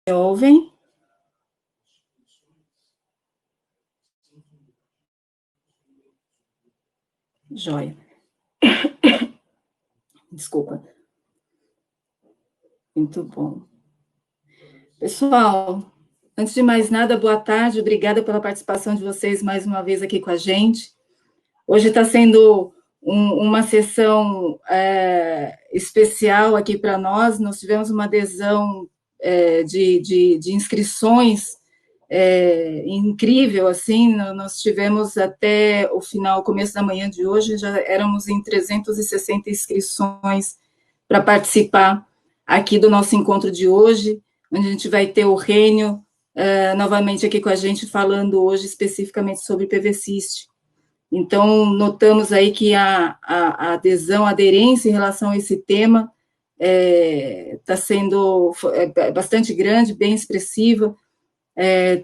Me ouvem? Joia. Desculpa. Muito bom. Pessoal, antes de mais nada, boa tarde, obrigada pela participação de vocês mais uma vez aqui com a gente. Hoje está sendo uma sessão especial aqui para nós tivemos uma adesão de inscrições incrível, assim, nós tivemos até o começo da manhã de hoje, já éramos em 360 inscrições para participar aqui do nosso encontro de hoje, onde a gente vai ter o Rênio novamente aqui com a gente, falando hoje especificamente sobre PVCist. Então, notamos aí que a adesão, a aderência em relação a esse tema está sendo bastante grande, bem expressiva.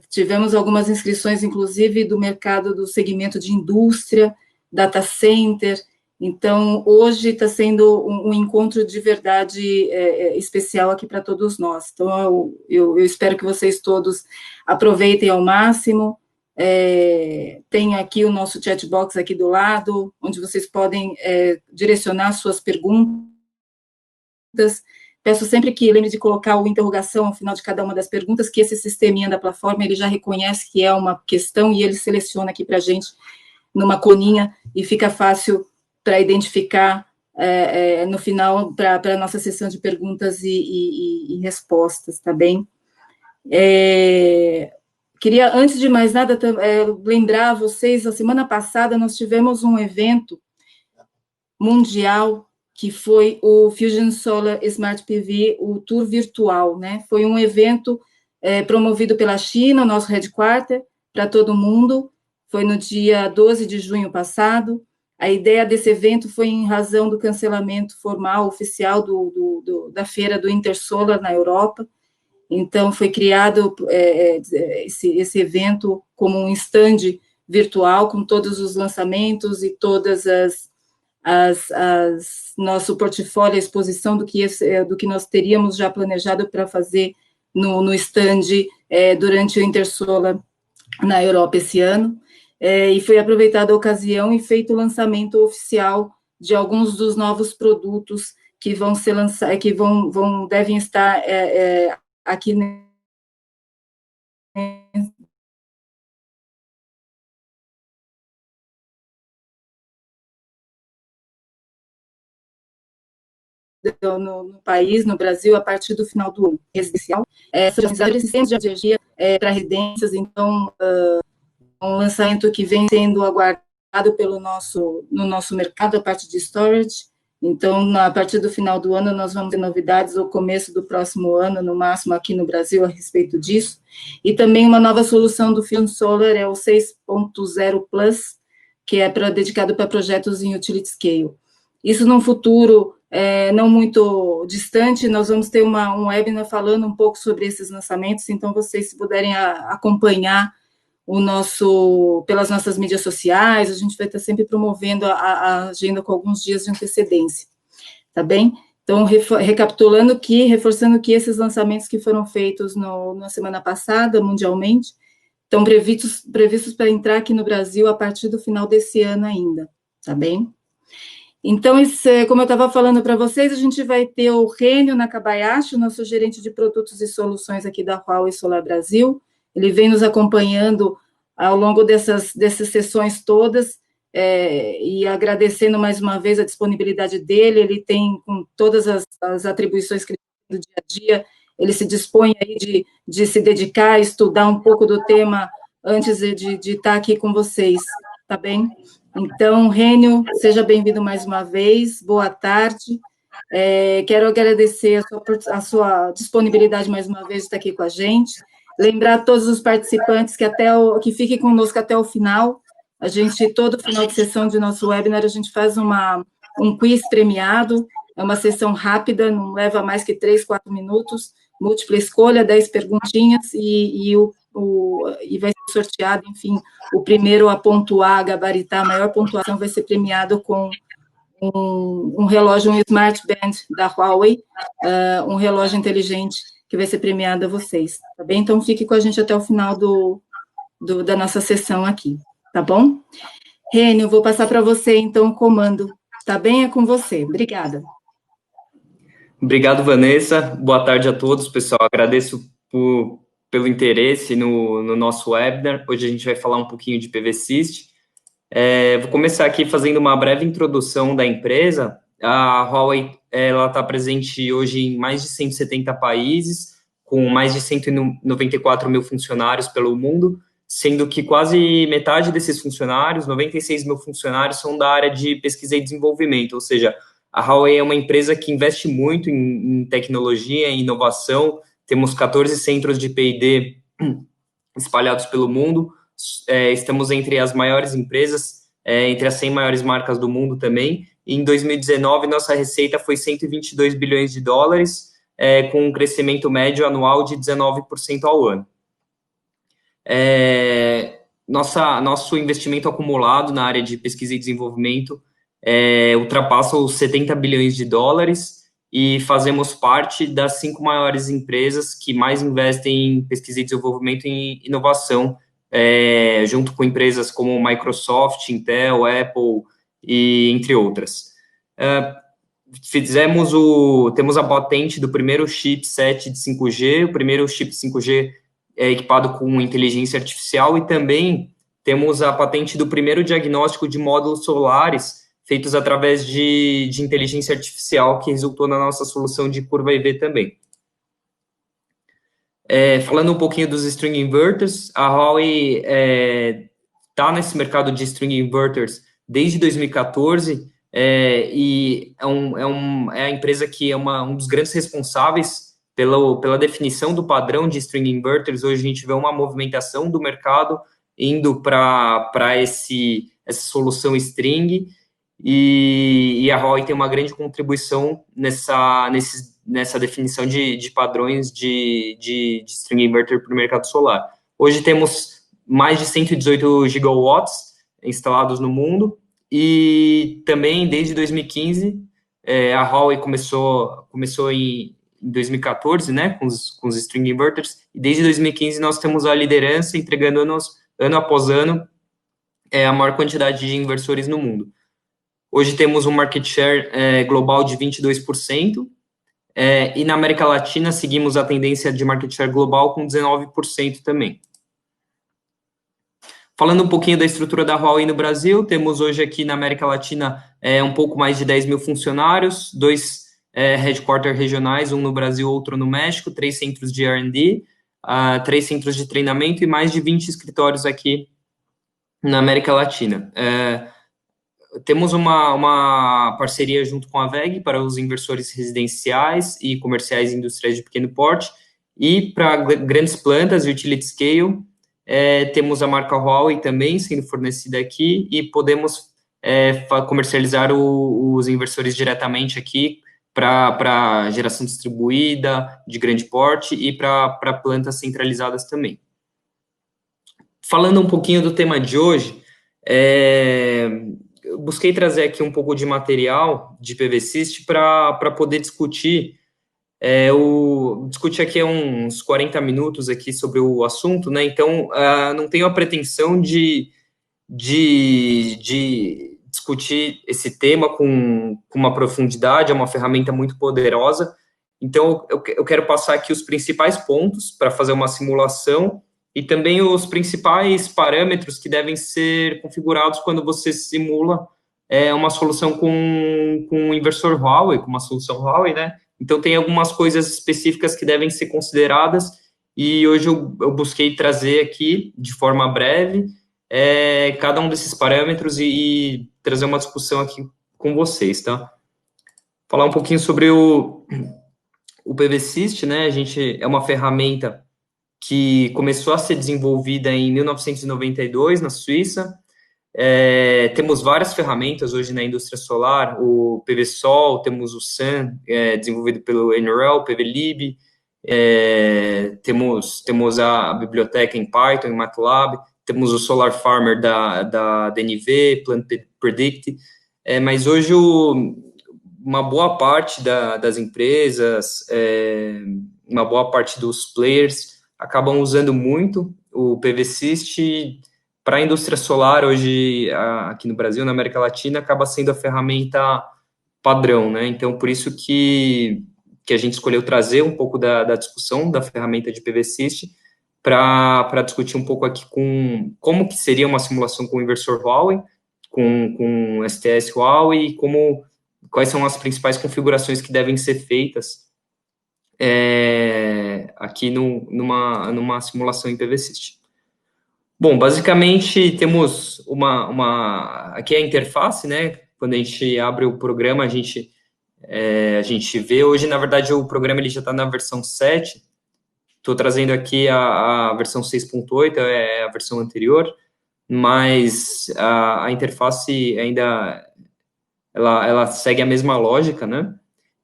Tivemos algumas inscrições, inclusive, do mercado do segmento de indústria, data center. Então, hoje está sendo um encontro de verdade especial aqui para todos nós. Então, eu espero que vocês todos aproveitem ao máximo. Tem aqui o nosso chat box aqui do lado, onde vocês podem direcionar suas perguntas. Peço sempre que lembre de colocar o interrogação ao final de cada uma das perguntas, que esse sisteminha da plataforma, ele já reconhece que é uma questão e ele seleciona aqui para a gente numa colinha e fica fácil para identificar no final para a nossa sessão de perguntas e respostas, tá bem? Queria, antes de mais nada, lembrar a vocês, a semana passada nós tivemos um evento mundial que foi o Fusion Solar Smart PV, o tour virtual, né? Foi um evento promovido pela China, o nosso headquarter, para todo mundo. Foi no dia 12 de junho passado. A ideia desse evento foi em razão do cancelamento formal, oficial, da feira do Intersolar na Europa. Então, foi criado esse evento como um stand virtual, com todos os lançamentos e todas nosso portfólio, a exposição do que nós teríamos já planejado para fazer no stand durante o Intersolar na Europa esse ano, e foi aproveitada a ocasião e feito o lançamento oficial de alguns dos novos produtos que vão ser lançados, que devem estar aqui no país, no Brasil, a partir do final do ano residencial, sistemas de energia para residências. Então, um lançamento que vem sendo aguardado no nosso mercado, a parte de storage. Então, a partir do final do ano, nós vamos ter novidades, ou começo do próximo ano, no máximo aqui no Brasil, a respeito disso. E também uma nova solução do Fusion Solar, é o 6.0 Plus, que é dedicado para projetos em utility scale. Isso num futuro não muito distante, nós vamos ter um webinar falando um pouco sobre esses lançamentos, então vocês, se puderem acompanhar pelas nossas mídias sociais, a gente vai estar sempre promovendo a agenda com alguns dias de antecedência, tá bem? Então, reforçando que esses lançamentos que foram feitos na semana passada, mundialmente, estão previstos para entrar aqui no Brasil a partir do final desse ano ainda, tá bem? Então, como eu estava falando para vocês, a gente vai ter o Rênio Nakabayashi, o nosso gerente de produtos e soluções aqui da Huawei Solar Brasil. Ele vem nos acompanhando ao longo dessas sessões todas, e agradecendo mais uma vez a disponibilidade dele. Ele tem, com todas as atribuições que ele tem do dia a dia, ele se dispõe aí de se dedicar a estudar um pouco do tema antes de estar aqui com vocês, tá bem? Então, Rênio, seja bem-vindo mais uma vez, boa tarde. Quero agradecer a sua disponibilidade mais uma vez de estar aqui com a gente. Lembrar a todos os participantes que fiquem conosco até o final. A gente, todo final de sessão de nosso webinar, a gente faz um quiz premiado, é uma sessão rápida, não leva mais que 3, 4 minutos, múltipla escolha, 10 perguntinhas, e vai ser sorteado, enfim, o primeiro a pontuar, a gabaritar a maior pontuação vai ser premiado com um relógio, um Smart Band da Huawei, um relógio inteligente que vai ser premiado a vocês, tá bem? Então, fique com a gente até o final da nossa sessão aqui, tá bom? Reni, eu vou passar para você, então, o comando, tá bem? É com você. Obrigada. Obrigado, Vanessa. Boa tarde a todos, pessoal. Agradeço pelo interesse no nosso webinar. Hoje a gente vai falar um pouquinho de PVSys. Vou começar aqui fazendo uma breve introdução da empresa. A Huawei está presente hoje em mais de 170 países, com mais de 194 mil funcionários pelo mundo, sendo que quase metade desses funcionários, 96 mil funcionários, são da área de pesquisa e desenvolvimento, ou seja, a Huawei é uma empresa que investe muito em tecnologia, em inovação. Temos 14 centros de P&D espalhados pelo mundo. Estamos entre as maiores empresas, entre as 100 maiores marcas do mundo também. E em 2019, nossa receita foi 122 bilhões de dólares, com um crescimento médio anual de 19% ao ano. Nosso investimento acumulado na área de pesquisa e desenvolvimento ultrapassa os 70 bilhões de dólares e fazemos parte das 5 maiores empresas que mais investem em pesquisa e desenvolvimento e inovação, junto com empresas como Microsoft, Intel, Apple, e entre outras. Temos a patente do primeiro chipset de 5G, o primeiro chip 5G equipado com inteligência artificial, e também temos a patente do primeiro diagnóstico de módulos solares feitos através de inteligência artificial, que resultou na nossa solução de curva EV também. Falando um pouquinho dos string inverters, a Huawei está nesse mercado de string inverters desde 2014, e é a empresa que é um dos grandes responsáveis pela definição do padrão de string inverters. Hoje a gente vê uma movimentação do mercado indo para essa solução string, e a Huawei tem uma grande contribuição nessa definição de padrões de string inverter para o mercado solar. Hoje temos mais de 118 gigawatts instalados no mundo, e também desde 2015 a Huawei começou em 2014, né, com os string inverters, e desde 2015 nós temos a liderança, entregando ano após ano a maior quantidade de inversores no mundo. Hoje temos um market share global de 22%, e na América Latina seguimos a tendência de market share global com 19% também. Falando um pouquinho da estrutura da Huawei no Brasil, temos hoje aqui na América Latina um pouco mais de 10 mil funcionários, 2 headquarters regionais, um no Brasil, outro no México, 3 centros de R&D, 3 centros de treinamento e mais de 20 escritórios aqui na América Latina. Temos uma parceria junto com a WEG para os inversores residenciais e comerciais e industriais de pequeno porte, e para grandes plantas e utility scale, temos a marca Huawei também sendo fornecida aqui, e podemos comercializar os inversores diretamente aqui para geração distribuída de grande porte e para plantas centralizadas também. Falando um pouquinho do tema de hoje, eu busquei trazer aqui um pouco de material de PVSys para poder discutir. Discutir aqui uns 40 minutos aqui sobre o assunto, né? Então, não tenho a pretensão de discutir esse tema com uma profundidade, é uma ferramenta muito poderosa. Então, eu quero passar aqui os principais pontos para fazer uma simulação, e também os principais parâmetros que devem ser configurados quando você simula uma solução com um inversor Huawei, com uma solução Huawei, né? Então, tem algumas coisas específicas que devem ser consideradas, e hoje eu busquei trazer aqui, de forma breve, cada um desses parâmetros e trazer uma discussão aqui com vocês, tá? Falar um pouquinho sobre o PVSys, né? A gente é uma ferramenta que começou a ser desenvolvida em 1992, na Suíça. Temos várias ferramentas hoje na indústria solar, o PVSol, temos o Sun, desenvolvido pelo NREL, PVlib, temos a biblioteca em Python, em MATLAB, temos o Solar Farmer da DNV, Plant Predict, mas hoje uma boa parte das empresas, uma boa parte dos players acabam usando muito o PVSys para a indústria solar hoje, aqui no Brasil, na América Latina, acaba sendo a ferramenta padrão, né? Então, por isso que a gente escolheu trazer um pouco da discussão da ferramenta de PVSys para discutir um pouco aqui como que seria uma simulação com o inversor Huawei, com STS Huawei, e quais são as principais configurações que devem ser feitas aqui numa simulação em PVSys. Bom, basicamente temos aqui é a interface, né? Quando a gente abre o programa, a gente vê. Hoje, na verdade, o programa ele já está na versão 7. Estou trazendo aqui a versão 6.8, é a versão anterior, mas a interface ainda ela segue a mesma lógica, né?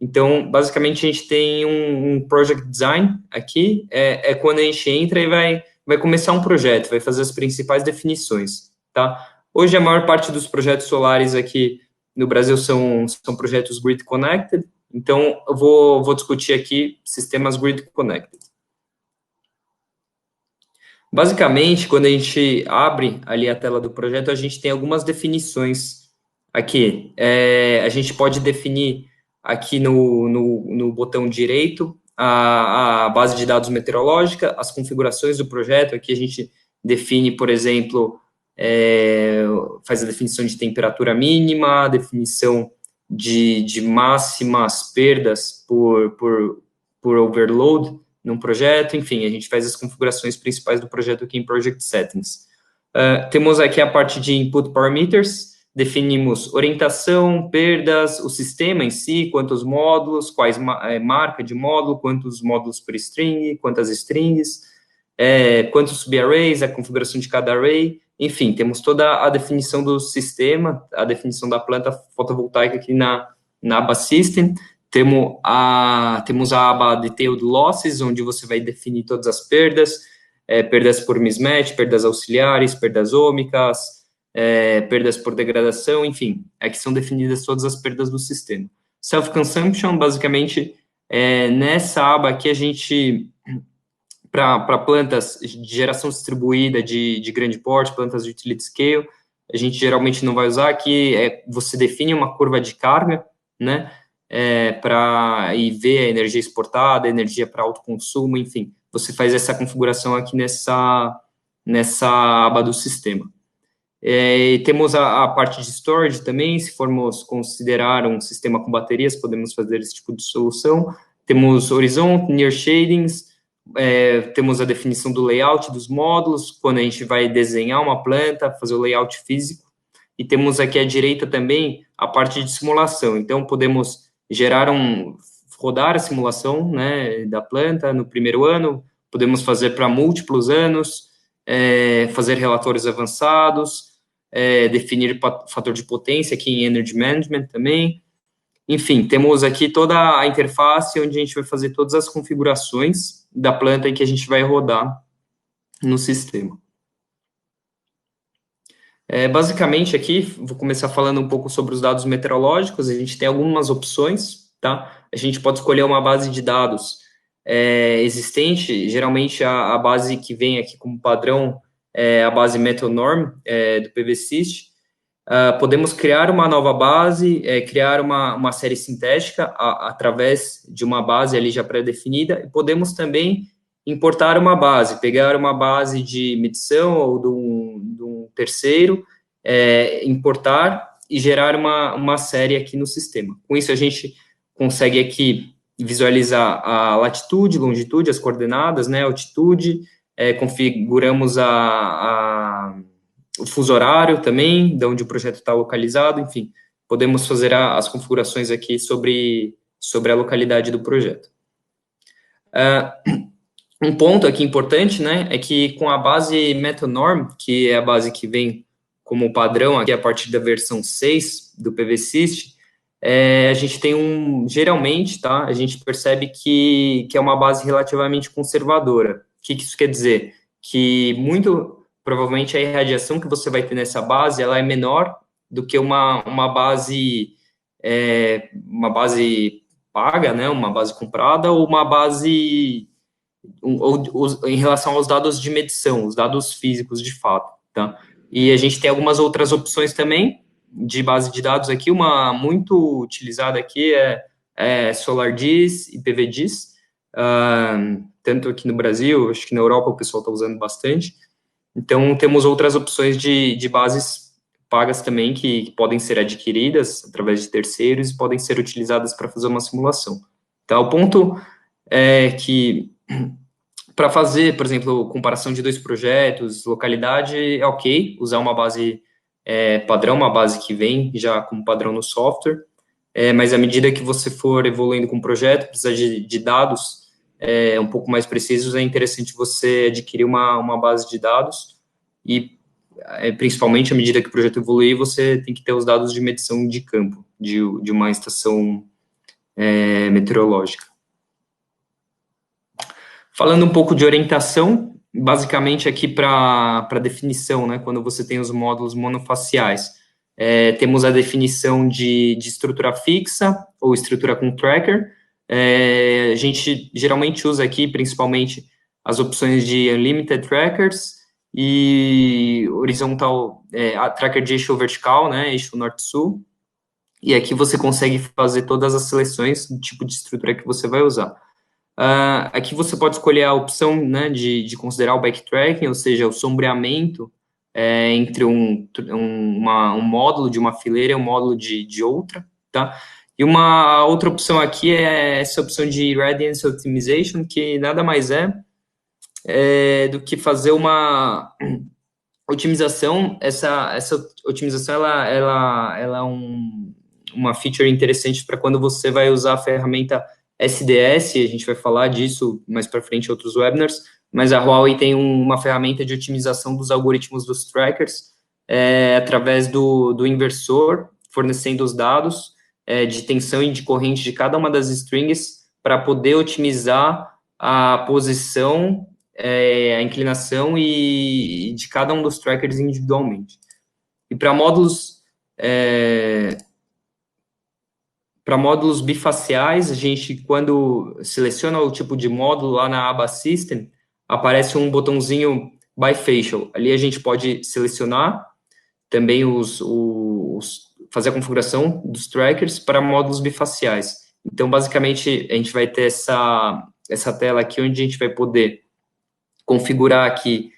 Então, basicamente, a gente tem um project design aqui, quando a gente entra e vai começar um projeto, vai fazer as principais definições, tá? Hoje, a maior parte dos projetos solares aqui no Brasil são projetos grid connected, então eu vou discutir aqui sistemas grid connected. Basicamente, quando a gente abre ali a tela do projeto, a gente tem algumas definições aqui. A gente pode definir aqui no botão direito a base de dados meteorológica, as configurações do projeto. Aqui a gente define, por exemplo, faz a definição de temperatura mínima, definição de máximas perdas por overload num projeto, enfim, a gente faz as configurações principais do projeto aqui em Project Settings. Temos aqui a parte de Input Parameters, definimos orientação, perdas, o sistema em si, quantos módulos, quais marca de módulo, quantos módulos por string, quantas strings, quantos subarrays, a configuração de cada array, enfim, temos toda a definição do sistema, a definição da planta fotovoltaica aqui na aba System. Temos a aba Detailed Losses, onde você vai definir todas as perdas, perdas por mismatch, perdas auxiliares, perdas ômicas, perdas por degradação, enfim, aqui são definidas todas as perdas do sistema. Self-consumption, basicamente, nessa aba aqui a gente, para plantas de geração distribuída de grande porte, plantas de utility scale, a gente geralmente não vai usar aqui, você define uma curva de carga, né, para ver a energia exportada, a energia para autoconsumo, enfim, você faz essa configuração aqui nessa aba do sistema. Temos a parte de storage também, se formos considerar um sistema com baterias, podemos fazer esse tipo de solução. Temos horizonte, near shadings, temos a definição do layout dos módulos, quando a gente vai desenhar uma planta, fazer o layout físico, e temos aqui à direita também a parte de simulação, então podemos rodar a simulação, né, da planta no primeiro ano, podemos fazer para múltiplos anos, fazer relatórios avançados, definir fator de potência aqui em Energy Management também. Enfim, temos aqui toda a interface onde a gente vai fazer todas as configurações da planta em que a gente vai rodar no sistema. Basicamente aqui, vou começar falando um pouco sobre os dados meteorológicos. A gente tem algumas opções, tá? A gente pode escolher uma base de dados existente, geralmente a base que vem aqui como padrão é a base MeteoNorm do PVSys. Podemos criar uma nova base, criar uma série sintética através de uma base ali já pré-definida, e podemos também importar uma base, pegar uma base de medição ou de um terceiro, importar e gerar uma série aqui no sistema. Com isso, a gente consegue aqui visualizar a latitude, longitude, as coordenadas, né, altitude, configuramos o fuso horário também, de onde o projeto está localizado, enfim, podemos fazer as configurações aqui sobre a localidade do projeto. Um ponto aqui importante, né, é que com a base MeteoNorm, que é a base que vem como padrão aqui a partir da versão 6 do PVSys, a gente tem geralmente, tá, a gente percebe que é uma base relativamente conservadora. O que isso quer dizer? Que muito provavelmente a irradiação que você vai ter nessa base, ela é menor do que uma base uma base paga, né, uma base comprada, ou uma base em relação aos dados de medição, os dados físicos de fato, tá? E a gente tem algumas outras opções também de base de dados aqui, uma muito utilizada aqui é SolarDIS e PVDIS, tanto aqui no Brasil, acho que na Europa o pessoal está usando bastante. Então, temos outras opções de bases pagas também que podem ser adquiridas através de terceiros e podem ser utilizadas para fazer uma simulação. Então, o ponto é que para fazer, por exemplo, comparação de 2 projetos, localidade, é ok usar uma base padrão, uma base que vem já como padrão no software, mas à medida que você for evoluindo com o projeto, precisa de dados um pouco mais precisos, é interessante você adquirir uma base de dados e, principalmente, à medida que o projeto evoluir, você tem que ter os dados de medição de campo, de uma estação meteorológica. Falando um pouco de orientação, basicamente aqui para definição, né, quando você tem os módulos monofaciais, temos a definição de estrutura fixa ou estrutura com tracker. A gente geralmente usa aqui, principalmente, as opções de Unlimited Trackers e horizontal, a tracker de eixo vertical, né, eixo norte-sul. E aqui você consegue fazer todas as seleções do tipo de estrutura que você vai usar. Aqui você pode escolher a opção, né, de considerar o backtracking, ou seja, o sombreamento entre um módulo de uma fileira e um módulo de outra, tá? E uma outra opção aqui é essa opção de Radiance Optimization, que nada mais é do que fazer uma otimização. Essa otimização, ela é uma feature interessante para quando você vai usar a ferramenta SDS, a gente vai falar disso mais para frente em outros webinars, mas a Huawei tem uma ferramenta de otimização dos algoritmos dos trackers através do inversor, fornecendo os dados de tensão e de corrente de cada uma das strings para poder otimizar a posição, a inclinação e de cada um dos trackers individualmente. E para módulos bifaciais, a gente, quando seleciona o tipo de módulo lá na aba System, aparece um botãozinho Bifacial. Ali a gente pode selecionar também fazer a configuração dos trackers para módulos bifaciais. Então, basicamente, a gente vai ter essa tela aqui, onde a gente vai poder configurar aqui,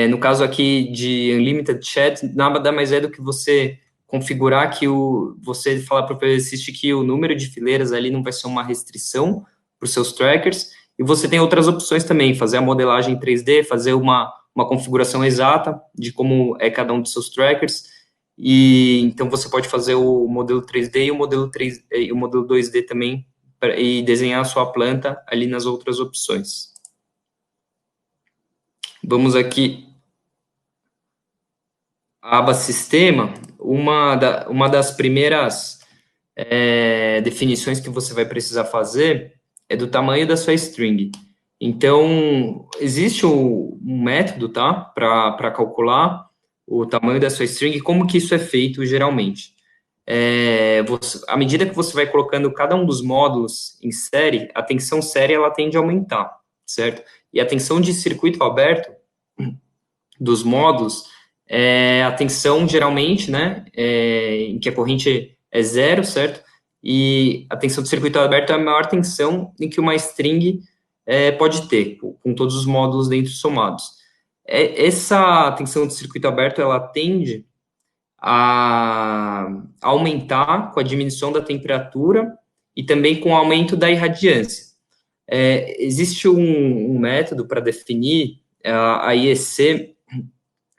no caso aqui de Unlimited Chat, nada mais é do que você configurar que você fala para o PVSys que o número de fileiras ali não vai ser uma restrição para os seus trackers, e você tem outras opções também, fazer a modelagem em 3D, fazer uma configuração exata de como é cada um dos seus trackers, e então você pode fazer o modelo 3D e o modelo 2D também, e desenhar a sua planta ali nas outras opções. Vamos aqui a aba Sistema. Uma das primeiras definições que você vai precisar fazer é do tamanho da sua string. Então, existe um método, tá, para calcular o tamanho da sua string. Como que isso é feito geralmente? À medida que você vai colocando cada um dos módulos em série, a tensão série ela tende a aumentar, certo? E a tensão de circuito aberto dos módulos a tensão geralmente, né, em que a corrente é zero, certo? E a tensão do circuito aberto é a maior tensão em que uma string pode ter, com todos os módulos dentro somados. Essa tensão do circuito aberto, ela tende a aumentar com a diminuição da temperatura e também com o aumento da irradiância. Existe um método para definir, a IEC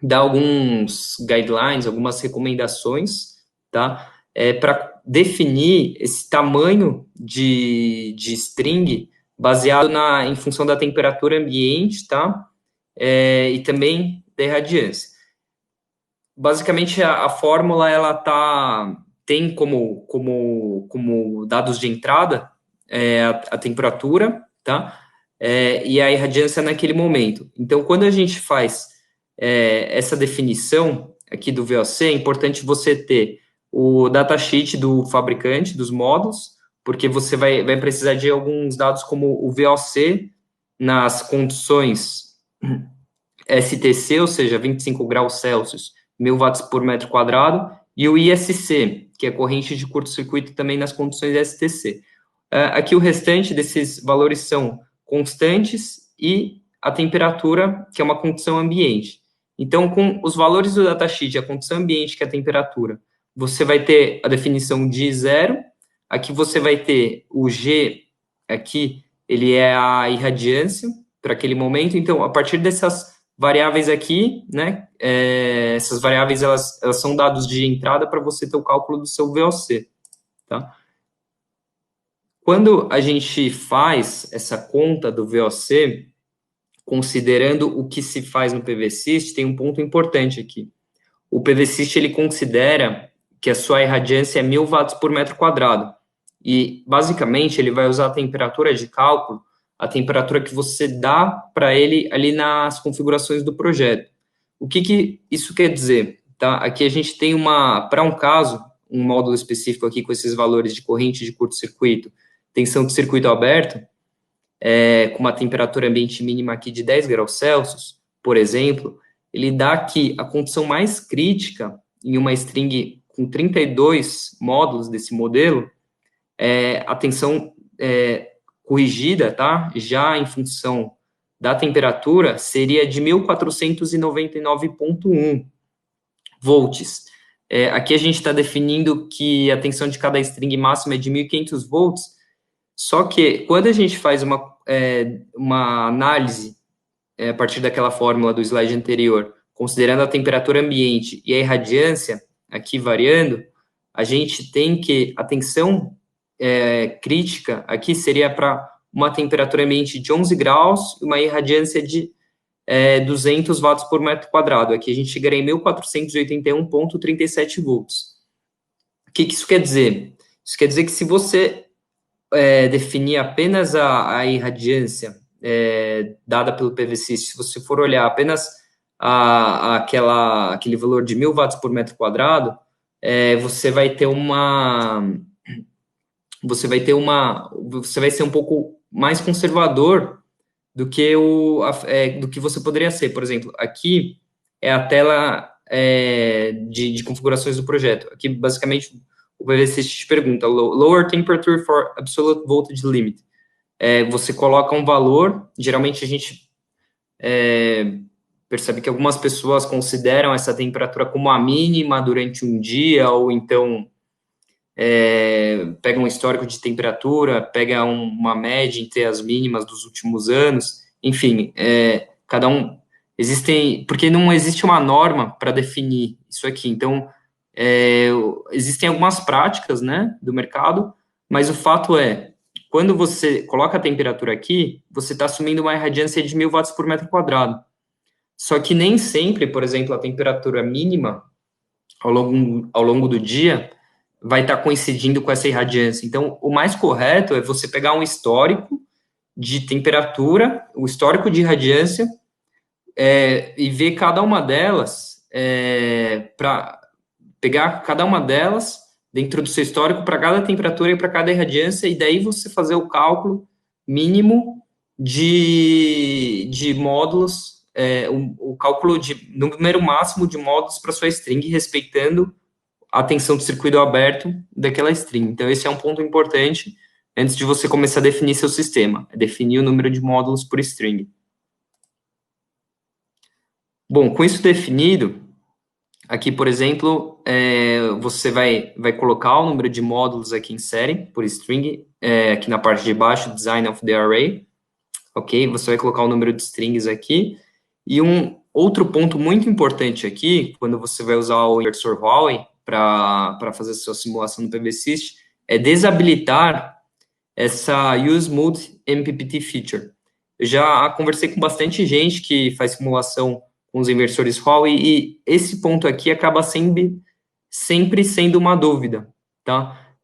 dá alguns guidelines, algumas recomendações, tá? Para definir esse tamanho de string baseado em função da temperatura ambiente, tá? E também da irradiância. Basicamente, a fórmula, ela tem como dados de entrada a temperatura, tá? E a irradiância naquele momento. Então, quando a gente faz essa definição aqui do VOC, é importante você ter o datasheet do fabricante, dos módulos, porque você vai precisar de alguns dados como o VOC nas condições STC, ou seja, 25 graus Celsius, 1.000 watts por metro quadrado, e o ISC, que é corrente de curto-circuito também nas condições STC. Aqui o restante desses valores são constantes e a temperatura, que é uma condição ambiente. Então, com os valores do datasheet, a condição ambiente, que é a temperatura, você vai ter a definição de zero. Aqui você vai ter o G, aqui, ele é a irradiância para aquele momento. Então, a partir dessas variáveis aqui, né, essas variáveis, elas são dados de entrada para você ter o cálculo do seu VOC, tá? Quando a gente faz essa conta do VOC, considerando o que se faz no PVSYST, tem um ponto importante aqui. O PVSYST, ele considera que a sua irradiância é 1.000 watts por metro quadrado. E, basicamente, ele vai usar a temperatura de cálculo, a temperatura que você dá para ele ali nas configurações do projeto. O que isso quer dizer? Tá? Aqui a gente tem para um caso, um módulo específico aqui com esses valores de corrente de curto-circuito, tensão de circuito aberto, com uma temperatura ambiente mínima aqui de 10 graus Celsius, por exemplo, ele dá aqui a condição mais crítica em uma string com 32 módulos desse modelo, a tensão corrigida, tá? Já em função da temperatura, seria de 1.499,1 volts. Aqui a gente está definindo que a tensão de cada string máxima é de 1.500 volts, só que quando a gente faz uma análise a partir daquela fórmula do slide anterior, considerando a temperatura ambiente e a irradiância, aqui variando, a gente tem que a tensão crítica aqui seria para uma temperatura ambiente de 11 graus e uma irradiância de 200 watts por metro quadrado. Aqui a gente chegaria em 1.481,37 volts. O que isso quer dizer? Isso quer dizer que se você definir apenas a irradiância dada pelo PVSYST, se você for olhar apenas aquele valor de 1.000 watts por metro quadrado, você vai ser um pouco mais conservador do que você poderia ser. Por exemplo, aqui é a tela de configurações do projeto. Aqui, basicamente, o PVSYST te pergunta, lower temperature for absolute voltage limit. Você coloca um valor, geralmente a gente percebe que algumas pessoas consideram essa temperatura como a mínima durante um dia, ou então pega um histórico de temperatura, pega uma média entre as mínimas dos últimos anos, enfim, cada um... porque não existe uma norma para definir isso aqui, então existem algumas práticas, né, do mercado, mas o fato quando você coloca a temperatura aqui, você está assumindo uma irradiância de 1.000 watts por metro quadrado. Só que nem sempre, por exemplo, a temperatura mínima ao longo do dia vai estar coincidindo com essa irradiância. Então, o mais correto é você pegar um histórico de temperatura, o histórico de irradiância, e ver cada uma delas, para pegar cada uma delas dentro do seu histórico para cada temperatura e para cada irradiância, e daí você fazer o cálculo mínimo de módulos, o cálculo de número máximo de módulos para sua string, respeitando a tensão de circuito aberto daquela string. Então, esse é um ponto importante antes de você começar a definir seu sistema, definir o número de módulos por string. Bom, com isso definido, aqui, por exemplo, você vai colocar o número de módulos aqui em série, por string, aqui na parte de baixo, design of the array, ok? Você vai colocar o número de strings aqui, e um outro ponto muito importante aqui, quando você vai usar o inversor Huawei para fazer a sua simulação no PVSYST, é desabilitar essa Use Mode MPPT feature. Eu já conversei com bastante gente que faz simulação com os inversores Huawei, e esse ponto aqui acaba sempre sendo uma dúvida, tá?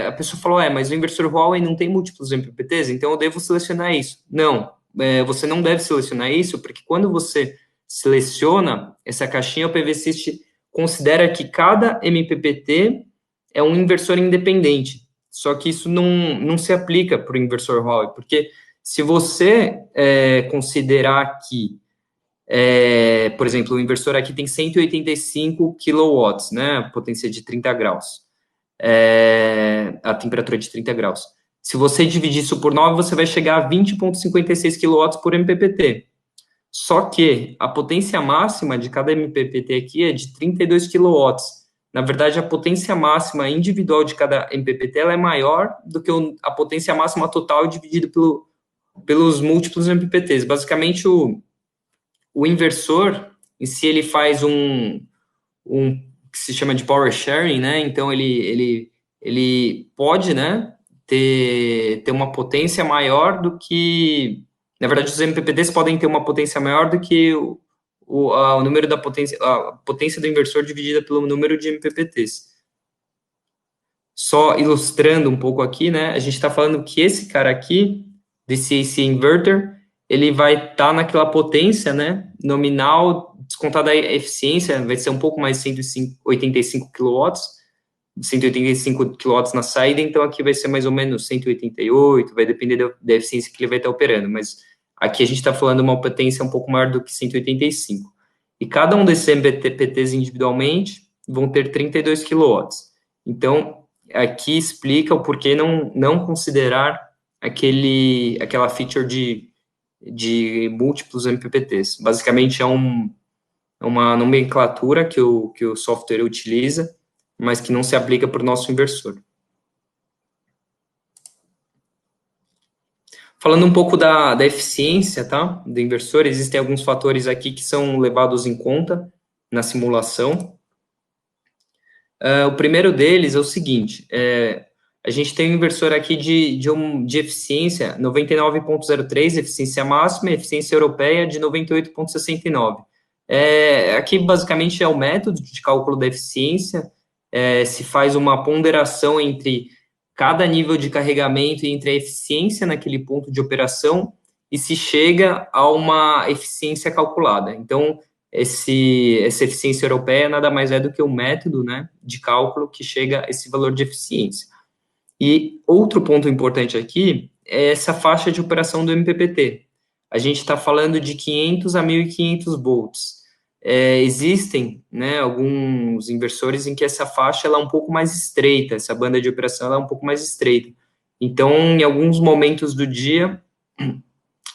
A pessoa falou, mas o inversor Huawei não tem múltiplos MPPTs, então eu devo selecionar isso. Não, você não deve selecionar isso, porque quando você seleciona essa caixinha, o PVSYST considera que cada MPPT é um inversor independente, só que isso não se aplica para o inversor Howey, porque se você considerar que, por exemplo, o inversor aqui tem 185 kW, né, a potência de 30 graus, a temperatura de 30 graus. Se você dividir isso por 9, você vai chegar a 20,56 kW por MPPT. Só que a potência máxima de cada MPPT aqui é de 32 kW. Na verdade, a potência máxima individual de cada MPPT ela é maior do que a potência máxima total dividido pelos múltiplos MPPTs. Basicamente, o inversor, em si, ele faz um que se chama de power sharing, né? Então, ele pode, né, ter uma potência maior do que... Na verdade, os MPPTs podem ter uma potência maior do que o número da potência, a potência do inversor dividida pelo número de MPPTs. Só ilustrando um pouco aqui, né? A gente está falando que esse cara aqui, desse AC inverter, ele vai estar naquela potência, né, nominal, descontada a eficiência, vai ser um pouco mais de 185 kW, 185 kW na saída, então aqui vai ser mais ou menos 188, vai depender da eficiência que ele vai estar operando, mas aqui a gente está falando uma potência um pouco maior do que 185. E cada um desses MPPTs individualmente vão ter 32 kW. Então, aqui explica o porquê não considerar aquela feature de múltiplos MPPTs. Basicamente, é uma nomenclatura que o software utiliza, mas que não se aplica para o nosso inversor. Falando um pouco da eficiência, tá, do inversor, existem alguns fatores aqui que são levados em conta na simulação. O primeiro deles é o seguinte, a gente tem um inversor aqui de eficiência 99,03, eficiência máxima, e eficiência europeia de 98,69. Aqui, basicamente, é o método de cálculo da eficiência, se faz uma ponderação entre cada nível de carregamento e entre a eficiência naquele ponto de operação e se chega a uma eficiência calculada. Então, essa eficiência europeia nada mais é do que o método, né, de cálculo que chega a esse valor de eficiência. E outro ponto importante aqui é essa faixa de operação do MPPT. A gente está falando de 500 a 1.500 volts. Existem, né, alguns inversores em que essa faixa ela é um pouco mais estreita, essa banda de operação ela é um pouco mais estreita. Então, em alguns momentos do dia,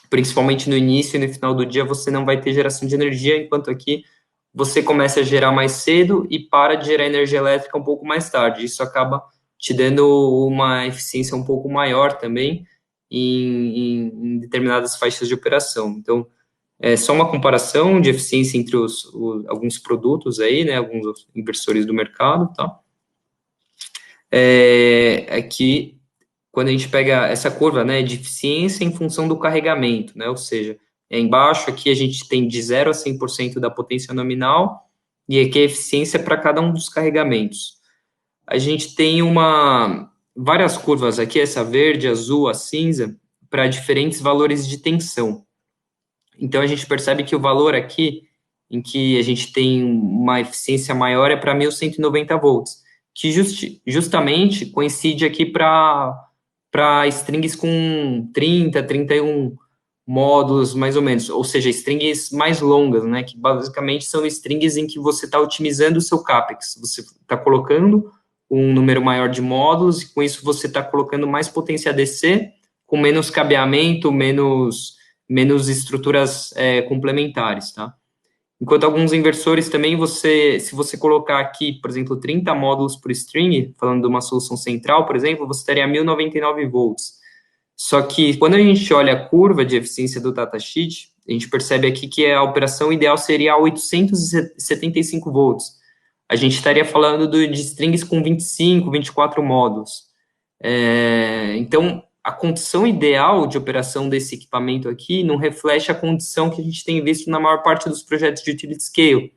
principalmente no início e no final do dia, você não vai ter geração de energia, enquanto aqui você começa a gerar mais cedo e para de gerar energia elétrica um pouco mais tarde. Isso acaba te dando uma eficiência um pouco maior também em determinadas faixas de operação. Então, é só uma comparação de eficiência entre alguns produtos aí, né, alguns inversores do mercado, tá? Aqui, quando a gente pega essa curva, né, de eficiência em função do carregamento, né, ou seja, embaixo aqui a gente tem de 0 a 100% da potência nominal, e aqui a eficiência para cada um dos carregamentos. A gente tem várias curvas aqui, essa verde, azul, a cinza, para diferentes valores de tensão. Então, a gente percebe que o valor aqui, em que a gente tem uma eficiência maior, é para 1.190 volts, que justamente coincide aqui para strings com 30, 31 módulos, mais ou menos, ou seja, strings mais longas, né, que basicamente são strings em que você está otimizando o seu CAPEX, você está colocando um número maior de módulos, e com isso você está colocando mais potência DC, com menos cabeamento, menos estruturas complementares, tá? Enquanto alguns inversores também, se você colocar aqui, por exemplo, 30 módulos por string, falando de uma solução central, por exemplo, você teria 1.099 volts. Só que, quando a gente olha a curva de eficiência do datasheet, a gente percebe aqui que a operação ideal seria 875 volts. A gente estaria falando de strings com 25, 24 módulos. Então, a condição ideal de operação desse equipamento aqui não reflete a condição que a gente tem visto na maior parte dos projetos de utility scale,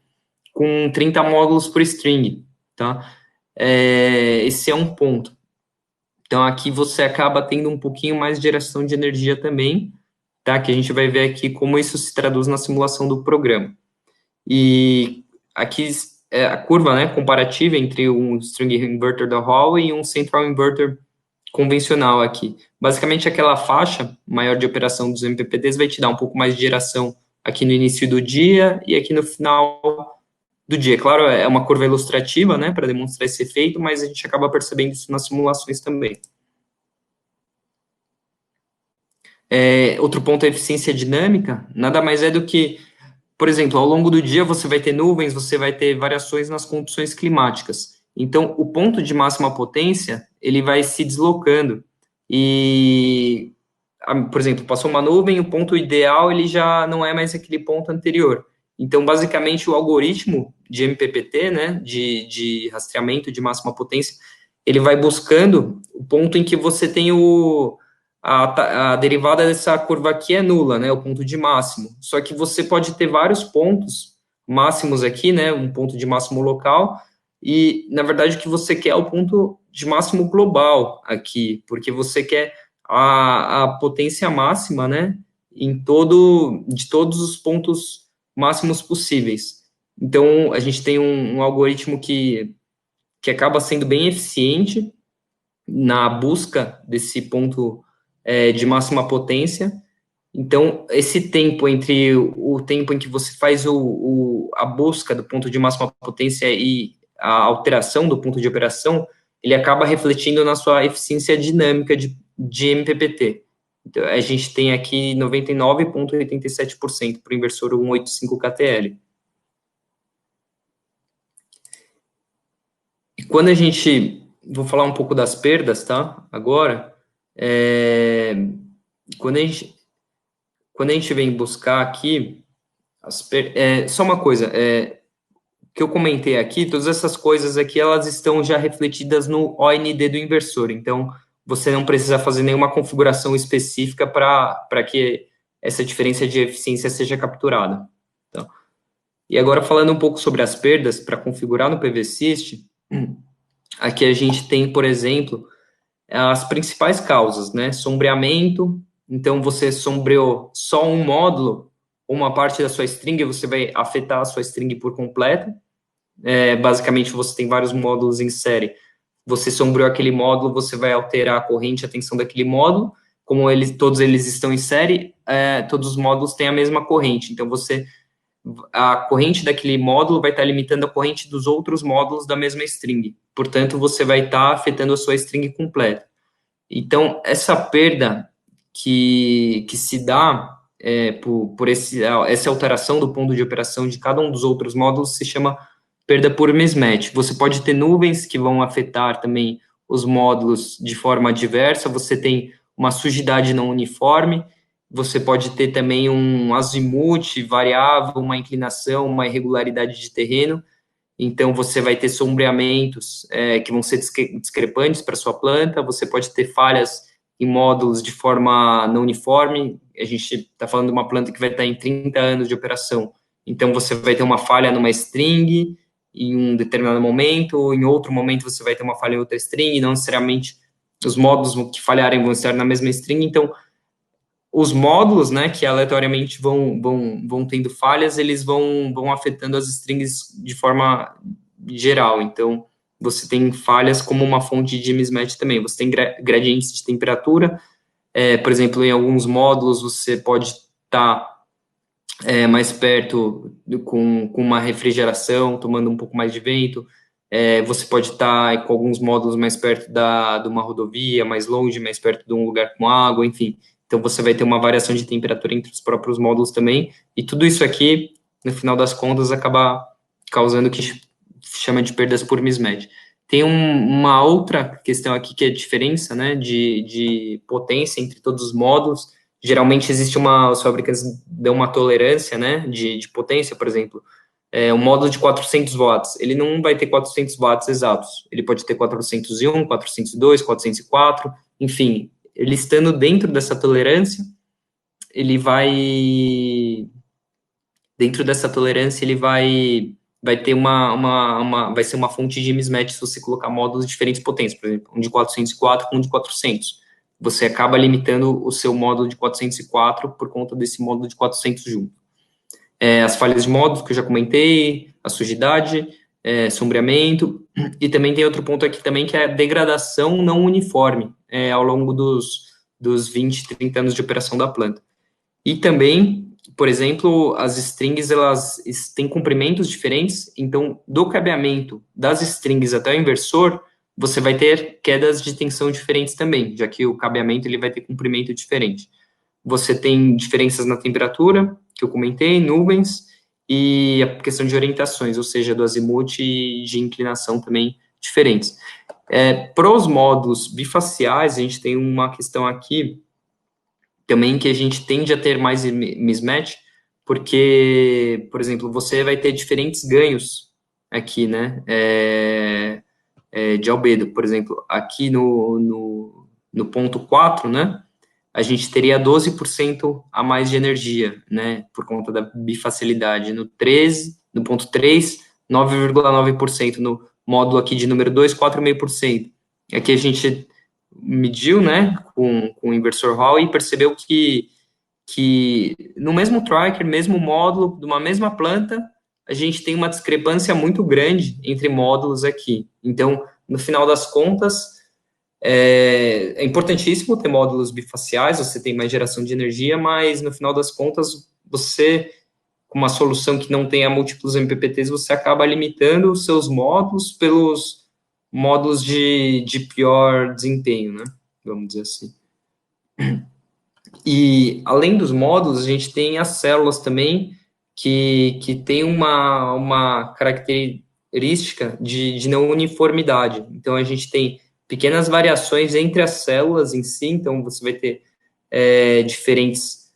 com 30 módulos por string, tá? Esse é um ponto. Então, aqui você acaba tendo um pouquinho mais de geração de energia também, tá? Que a gente vai ver aqui como isso se traduz na simulação do programa. E aqui a curva, né, comparativa entre um string inverter da Huawei e um central inverter convencional aqui. Basicamente, aquela faixa maior de operação dos MPPTs vai te dar um pouco mais de geração aqui no início do dia e aqui no final do dia. Claro, é uma curva ilustrativa, né, para demonstrar esse efeito, mas a gente acaba percebendo isso nas simulações também. Outro ponto é a eficiência dinâmica, nada mais é do que, por exemplo, ao longo do dia você vai ter nuvens, você vai ter variações nas condições climáticas. Então, o ponto de máxima potência, ele vai se deslocando. E, por exemplo, passou uma nuvem, o ponto ideal, ele já não é mais aquele ponto anterior. Então, basicamente, o algoritmo de MPPT, né, de rastreamento de máxima potência, ele vai buscando o ponto em que você tem a derivada dessa curva aqui é nula, né, o ponto de máximo. Só que você pode ter vários pontos máximos aqui, né, um ponto de máximo local, e, na verdade, o que você quer é o ponto de máximo global aqui, porque você quer a potência máxima, né, de todos os pontos máximos possíveis. Então, a gente tem um algoritmo que acaba sendo bem eficiente na busca desse ponto de máxima potência. Então, esse tempo entre o tempo em que você faz a busca do ponto de máxima potência e a alteração do ponto de operação, ele acaba refletindo na sua eficiência dinâmica de MPPT. Então, a gente tem aqui 99,87% para o inversor 185 KTL. E quando a gente... Vou falar um pouco das perdas, tá? Agora, quando a gente vem buscar aqui, só uma coisa, que eu comentei aqui, todas essas coisas aqui, elas estão já refletidas no OND do inversor, então você não precisa fazer nenhuma configuração específica para que essa diferença de eficiência seja capturada. Então, e agora falando um pouco sobre as perdas, para configurar no PVSys, aqui a gente tem, por exemplo, as principais causas, né? Sombreamento, então você sombreou só um módulo, uma parte da sua string, você vai afetar a sua string por completo. Basicamente, você tem vários módulos em série. Você sombreou aquele módulo, você vai alterar a corrente, a tensão daquele módulo. Como todos eles estão em série, todos os módulos têm a mesma corrente. Então, a corrente daquele módulo vai estar limitando a corrente dos outros módulos da mesma string. Portanto, você vai estar afetando a sua string completa. Então, essa perda que se dá por essa alteração do ponto de operação de cada um dos outros módulos se chama perda por mismatch. Você pode ter nuvens que vão afetar também os módulos de forma diversa, você tem uma sujidade não uniforme, você pode ter também um azimuth variável, uma inclinação, uma irregularidade de terreno, então você vai ter sombreamentos que vão ser discrepantes para sua planta, você pode ter falhas em módulos de forma não uniforme, a gente está falando de uma planta que vai estar em 30 anos de operação, então você vai ter uma falha numa string em um determinado momento, ou em outro momento você vai ter uma falha em outra string, e não necessariamente os módulos que falharem vão estar na mesma string, então os módulos, né, que aleatoriamente vão tendo falhas, eles vão afetando as strings de forma geral. Então, você tem falhas como uma fonte de mismatch também. Você tem gradientes de temperatura. Por exemplo, em alguns módulos, você pode estar mais perto com uma refrigeração, tomando um pouco mais de vento. Você pode estar com alguns módulos mais perto de uma rodovia, mais longe, mais perto de um lugar com água, enfim. Então, você vai ter uma variação de temperatura entre os próprios módulos também, e tudo isso aqui, no final das contas, acaba causando o que chama de perdas por mismatch. Tem uma outra questão aqui, que é a diferença, né, de potência entre todos os módulos. Geralmente, os fabricantes dão uma tolerância, né, de potência, por exemplo. Um módulo de 400 watts, ele não vai ter 400 watts exatos, ele pode ter 401, 402, 404, enfim, ele estando dentro dessa tolerância, ele vai ter vai ser uma fonte de mismatch se você colocar módulos de diferentes potências, por exemplo, um de 404 com um de 400. Você acaba limitando o seu módulo de 404 por conta desse módulo de 400 junto. As falhas de módulos, que eu já comentei, a sujidade, sombreamento, e também tem outro ponto aqui também, que é a degradação não uniforme ao longo dos 20, 30 anos de operação da planta. E também, por exemplo, as strings, elas têm comprimentos diferentes, então, do cabeamento das strings até o inversor, você vai ter quedas de tensão diferentes também, já que o cabeamento ele vai ter comprimento diferente. Você tem diferenças na temperatura, que eu comentei, nuvens, e a questão de orientações, ou seja, do azimuth e de inclinação também diferentes. Para os módulos bifaciais, a gente tem uma questão aqui também que a gente tende a ter mais mismatch, porque, por exemplo, você vai ter diferentes ganhos aqui, né, de albedo. Por exemplo, aqui no ponto 4, né, a gente teria 12% a mais de energia, né, por conta da bifacilidade. No 13, no ponto 3, 9,9%. No módulo aqui de número 2, 4,5%. Aqui a gente mediu, né, com o inversor Hall e percebeu que no mesmo tracker, mesmo módulo, de uma mesma planta, a gente tem uma discrepância muito grande entre módulos aqui. Então, no final das contas, é importantíssimo ter módulos bifaciais, você tem mais geração de energia, mas no final das contas, você, com uma solução que não tenha múltiplos MPPTs, você acaba limitando os seus módulos pelos módulos de pior desempenho, né? Vamos dizer assim. E, além dos módulos, a gente tem as células também, que tem uma característica de não uniformidade. Então, a gente tem pequenas variações entre as células em si, então você vai ter diferentes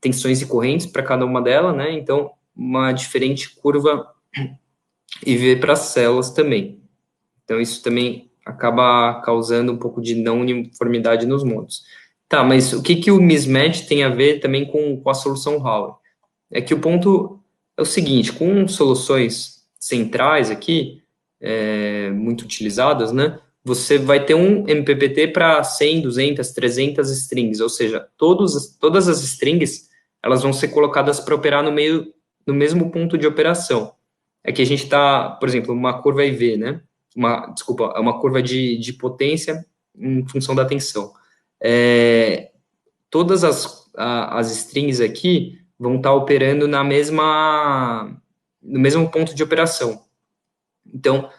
tensões e correntes para cada uma delas, né? Então, uma diferente curva IV para as células também. Então, isso também acaba causando um pouco de não uniformidade nos módulos. Tá, mas o que o mismatch tem a ver também com a solução Howey? É que o ponto é o seguinte, com soluções centrais aqui, muito utilizadas, né, você vai ter um MPPT para 100, 200, 300 strings, ou seja, todas as strings, elas vão ser colocadas para operar no mesmo ponto de operação. É que a gente está, por exemplo, uma curva IV, né, uma curva de potência em função da tensão. Todas as strings aqui vão estar operando no mesmo ponto de operação. Então,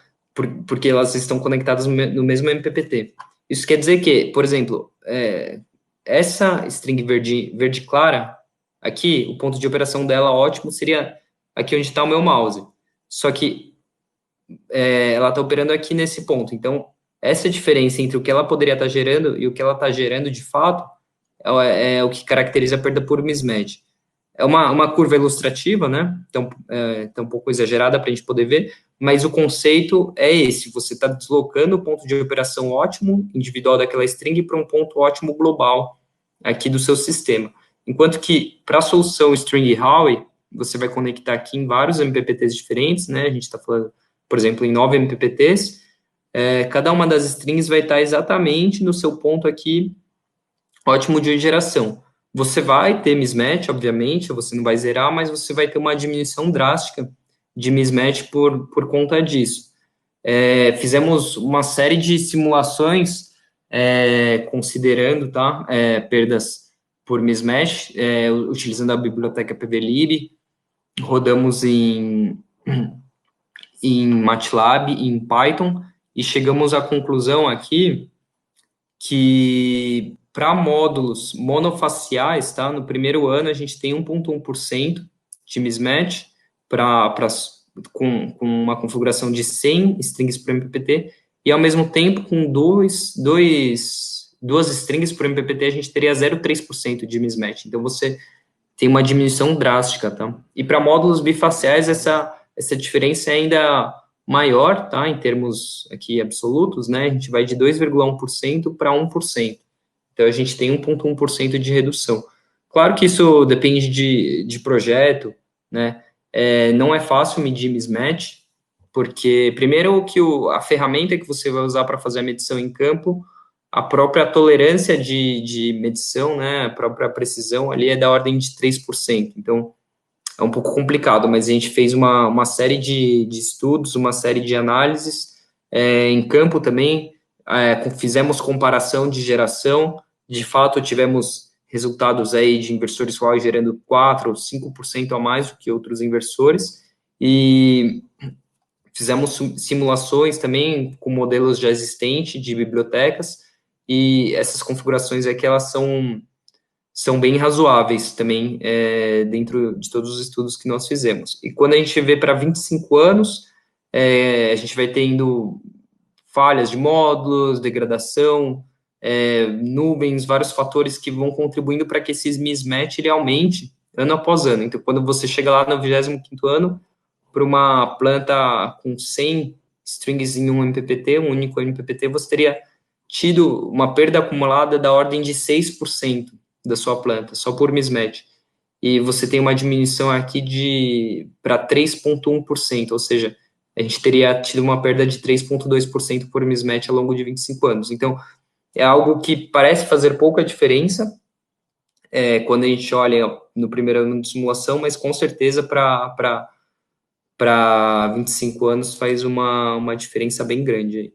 porque elas estão conectadas no mesmo MPPT. Isso quer dizer que, por exemplo, essa string verde clara, aqui, o ponto de operação dela ótimo seria aqui onde está o meu mouse. Só que ela está operando aqui nesse ponto. Então, essa diferença entre o que ela poderia estar gerando e o que ela está gerando de fato é o que caracteriza a perda por mismatch. É uma curva ilustrativa, né? Então, tá um pouco exagerada para a gente poder ver, mas o conceito é esse: você está deslocando o ponto de operação ótimo individual daquela string para um ponto ótimo global aqui do seu sistema. Enquanto que, para a solução string Howey, você vai conectar aqui em vários MPPTs diferentes, né? A gente está falando, por exemplo, em 9 MPPTs. Cada uma das strings vai estar exatamente no seu ponto aqui ótimo de geração. Você vai ter mismatch, obviamente, você não vai zerar, mas você vai ter uma diminuição drástica de mismatch por conta disso. Fizemos uma série de simulações considerando perdas por mismatch, utilizando a biblioteca PVlib, rodamos em MATLAB, em Python, e chegamos à conclusão aqui que para módulos monofaciais, tá? No primeiro ano a gente tem 1,1% de mismatch com uma configuração de 100 strings por MPPT, e ao mesmo tempo com duas strings por MPPT a gente teria 0,3% de mismatch. Então você tem uma diminuição drástica, tá? E para módulos bifaciais essa diferença é ainda maior, tá? Em termos aqui absolutos, né? A gente vai de 2,1% para 1%. Então, a gente tem 1,1% de redução. Claro que isso depende de projeto, né? Não é fácil medir mismatch, porque, primeiro, que a ferramenta que você vai usar para fazer a medição em campo, a própria tolerância de medição, né? A própria precisão ali é da ordem de 3%. Então, é um pouco complicado, mas a gente fez uma série de estudos, uma série de análises em campo também, fizemos comparação de geração, de fato tivemos resultados aí de inversores ROI gerando 4 ou 5% a mais do que outros inversores, e fizemos simulações também com modelos já existentes de bibliotecas, e essas configurações aqui, elas são bem razoáveis também, dentro de todos os estudos que nós fizemos. E quando a gente vê para 25 anos, a gente vai tendo falhas de módulos, degradação, nuvens, vários fatores que vão contribuindo para que esses mismatch ele aumente ano após ano. Então, quando você chega lá no 25º ano, para uma planta com 100 strings em um MPPT, um único MPPT, você teria tido uma perda acumulada da ordem de 6% da sua planta, só por mismatch. E você tem uma diminuição aqui para 3,1%, ou seja, a gente teria tido uma perda de 3,2% por mismatch ao longo de 25 anos. Então, é algo que parece fazer pouca diferença quando a gente olha no primeiro ano de simulação, mas com certeza para 25 anos faz uma diferença bem grande aí.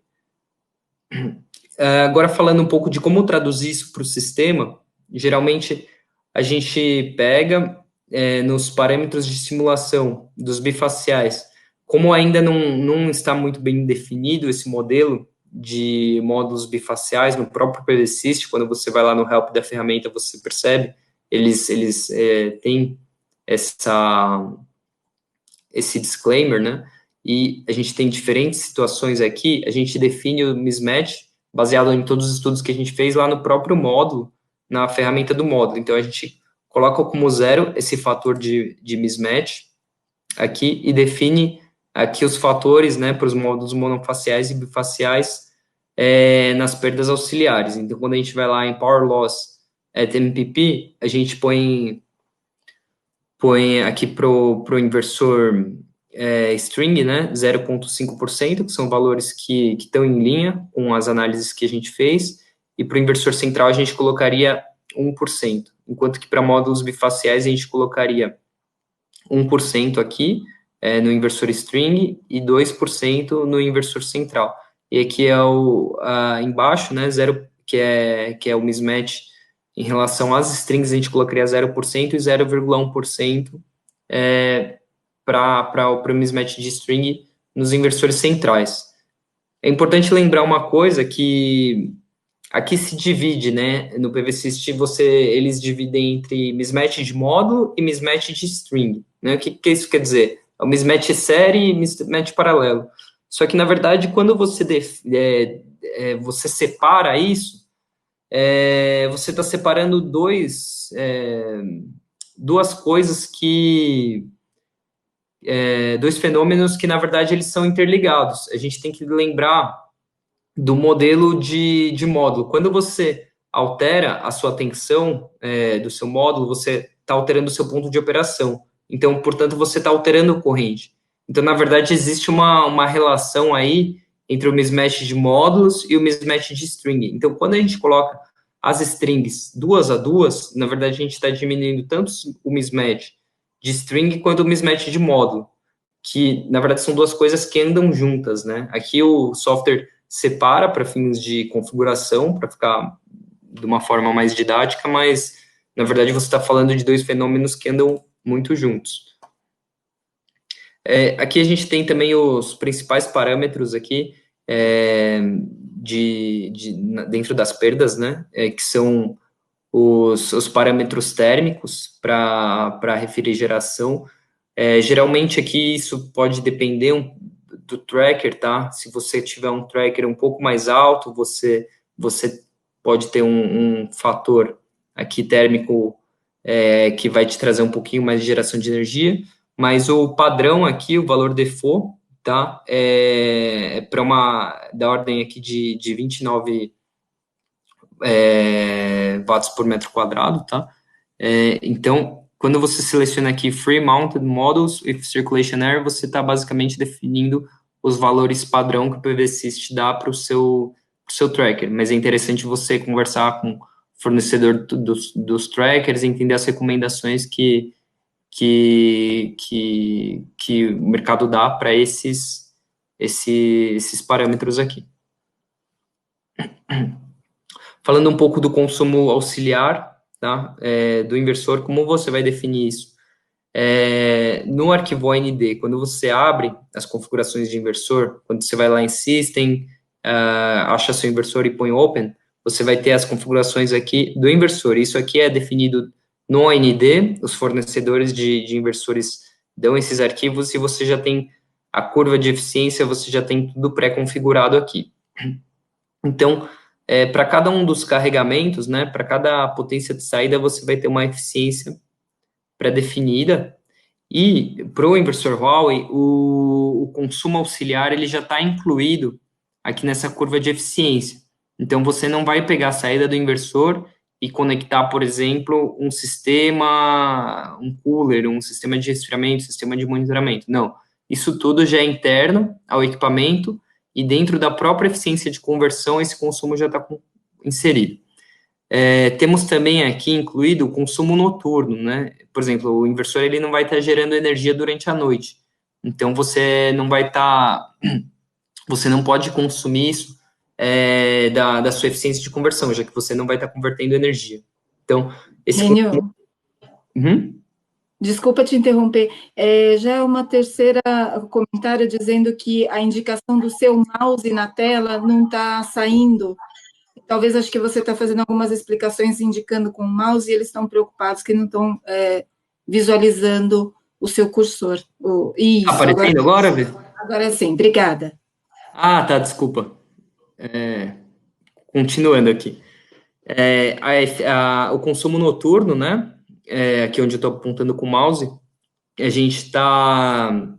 Agora, falando um pouco de como traduzir isso para o sistema, geralmente a gente pega nos parâmetros de simulação dos bifaciais, como ainda não está muito bem definido esse modelo de módulos bifaciais no próprio PVSys, quando você vai lá no help da ferramenta, você percebe, eles têm esse disclaimer, né? E a gente tem diferentes situações aqui, a gente define o mismatch baseado em todos os estudos que a gente fez lá no próprio módulo, na ferramenta do módulo. Então, a gente coloca como zero esse fator de mismatch aqui e define aqui os fatores, né, para os módulos monofaciais e bifaciais nas perdas auxiliares. Então, quando a gente vai lá em Power Loss at MPP, a gente põe aqui para o inversor string, né, 0,5%, que são valores que estão em linha com as análises que a gente fez, e para o inversor central a gente colocaria 1%, enquanto que para módulos bifaciais a gente colocaria 1% aqui no inversor string e 2% no inversor central. E aqui é embaixo, né, 0, que é o mismatch em relação às strings, a gente colocaria 0% e 0,1% para o mismatch de string nos inversores centrais. É importante lembrar uma coisa, que aqui se divide, né, no PVSys eles dividem entre mismatch de módulo e mismatch de string, né, o que isso quer dizer? É o mismatch série e mismatch paralelo. Só que, na verdade, quando você separa isso, você está separando duas coisas dois fenômenos que, na verdade, eles são interligados. A gente tem que lembrar do modelo de módulo. Quando você altera a sua tensão do seu módulo, você está alterando o seu ponto de operação. Então, portanto, você está alterando a corrente. Então, na verdade, existe uma relação aí entre o mismatch de módulos e o mismatch de string. Então, quando a gente coloca as strings duas a duas, na verdade, a gente está diminuindo tanto o mismatch de string quanto o mismatch de módulo, que, na verdade, são duas coisas que andam juntas, né? Aqui o software separa para fins de configuração, para ficar de uma forma mais didática, mas, na verdade, você está falando de dois fenômenos que andam muito juntos. Aqui a gente tem também os principais parâmetros aqui dentro das perdas, né, que são os parâmetros térmicos para refrigeração. Geralmente aqui isso pode depender do tracker, tá? Se você tiver um tracker um pouco mais alto, você pode ter um fator aqui térmico que vai te trazer um pouquinho mais de geração de energia, mas o padrão aqui, o valor default, tá? Para da ordem aqui de 29 watts por metro quadrado, tá? Então, quando você seleciona aqui Free Mounted Models with Circulation Error, você está basicamente definindo os valores padrão que o PVSys te dá para o seu tracker, mas é interessante você conversar com o fornecedor dos trackers e entender as recomendações que que o mercado dá para esses parâmetros aqui. Falando um pouco do consumo auxiliar, tá? Do inversor, como você vai definir isso? No arquivo OND, quando você abre as configurações de inversor, quando você vai lá em System, acha seu inversor e põe Open, você vai ter as configurações aqui do inversor. Isso aqui é definido no OND, os fornecedores de inversores dão esses arquivos e você já tem a curva de eficiência, você já tem tudo pré-configurado aqui. Então, para cada um dos carregamentos, né, para cada potência de saída, você vai ter uma eficiência pré-definida, e para o inversor Huawei, o consumo auxiliar ele já está incluído aqui nessa curva de eficiência. Então, você não vai pegar a saída do inversor e conectar, por exemplo, um sistema, um cooler, um sistema de resfriamento, sistema de monitoramento. Não, isso tudo já é interno ao equipamento e dentro da própria eficiência de conversão, esse consumo já está inserido. Temos também aqui incluído o consumo noturno, né? Por exemplo, o inversor ele não vai estar gerando energia durante a noite. Então, você não vai estar... Você não pode consumir isso da sua eficiência de conversão, já que você não vai estar convertendo energia. Então, esse... Renio, desculpa te interromper. Já é uma terceira comentário dizendo que a indicação do seu mouse na tela não está saindo. Talvez acho que você está fazendo algumas explicações indicando com o mouse e eles estão preocupados que não estão visualizando o seu cursor. Isso, aparecendo agora? Agora sim, obrigada. Tá, desculpa. Continuando aqui. O consumo noturno, né? Aqui onde eu estou apontando com o mouse, a gente está...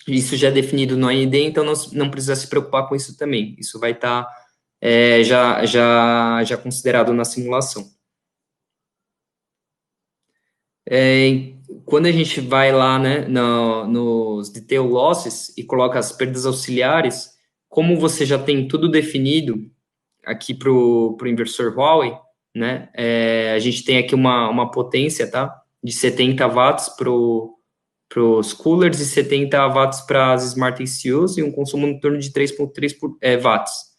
Isso já é definido no AND, então não precisa se preocupar com isso também. Isso vai estar já considerado na simulação. Quando a gente vai lá, né, nos detail losses e coloca as perdas auxiliares, como você já tem tudo definido aqui para o inversor Huawei, né, a gente tem aqui uma potência, tá, de 70 watts para os coolers e 70 watts para as Smart ECUs e um consumo em torno de 3,3 watts.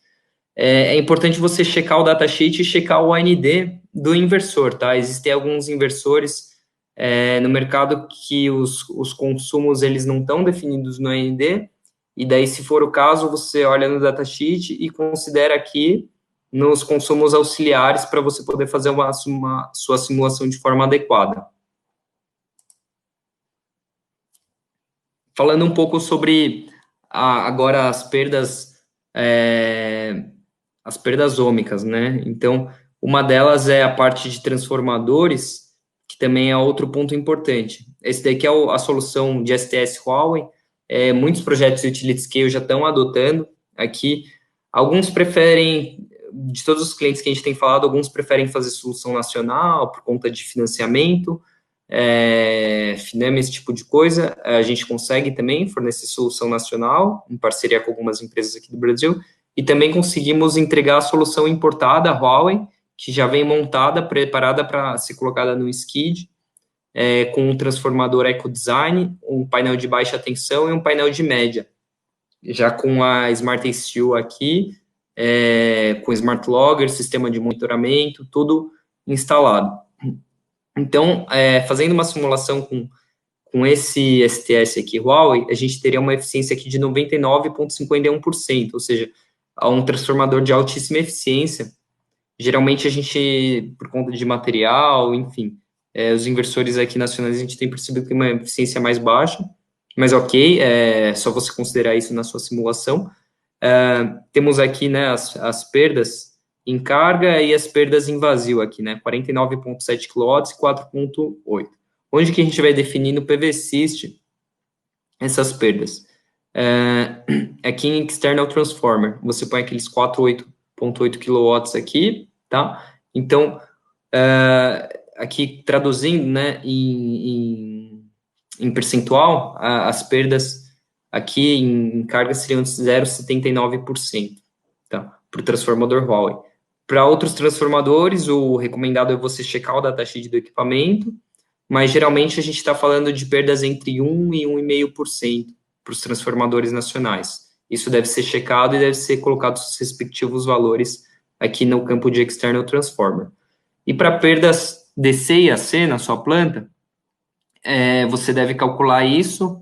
É importante você checar o datasheet e checar o AND do inversor, tá? Existem alguns inversores no mercado que os consumos eles não estão definidos no AND, e daí, se for o caso, você olha no datasheet e considera aqui nos consumos auxiliares para você poder fazer uma sua simulação de forma adequada. Falando um pouco sobre agora as perdas ômicas, né? Então, uma delas é a parte de transformadores, que também é outro ponto importante. Esse daqui é a solução de STS Huawei. Muitos projetos de utility scale já estão adotando aqui. Alguns preferem, de todos os clientes que a gente tem falado, alguns preferem fazer solução nacional por conta de financiamento, Finame, esse tipo de coisa. A gente consegue também fornecer solução nacional, em parceria com algumas empresas aqui do Brasil, e também conseguimos entregar a solução importada, a Huawei, que já vem montada, preparada para ser colocada no skid, com um transformador eco-design, um painel de baixa tensão e um painel de média. Já com a Smart ECU aqui, com Smart Logger, sistema de monitoramento, tudo instalado. Então, fazendo uma simulação com esse STS aqui, Huawei, a gente teria uma eficiência aqui de 99,51%, ou seja, um transformador de altíssima eficiência. Geralmente a gente, por conta de material, enfim, os inversores aqui nacionais, a gente tem percebido que tem uma eficiência mais baixa, mas ok, é só você considerar isso na sua simulação. Temos aqui, né, as perdas em carga e as perdas em vazio aqui, né, 49,7 kW e 4,8. Onde que a gente vai definir no PVSYST essas perdas? Aqui em External Transformer, você põe aqueles 4,8 kW aqui, tá? Então, aqui traduzindo, né, em percentual, as perdas aqui em carga seriam de 0,79%, tá? Para o transformador Huawei. Para outros transformadores, o recomendado é você checar o datasheet do equipamento, mas geralmente a gente está falando de perdas entre 1 e 1,5% para os transformadores nacionais. Isso deve ser checado e deve ser colocado os respectivos valores aqui no campo de External Transformer. E para perdas DC e AC na sua planta, você deve calcular isso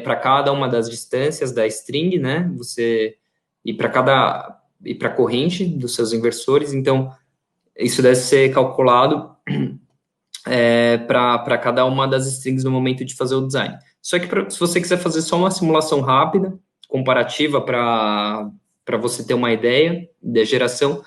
para cada uma das distâncias da string, né? E para a corrente dos seus inversores. Então, isso deve ser calculado para cada uma das strings no momento de fazer o design. Só que se você quiser fazer só uma simulação rápida, comparativa, para você ter uma ideia da geração,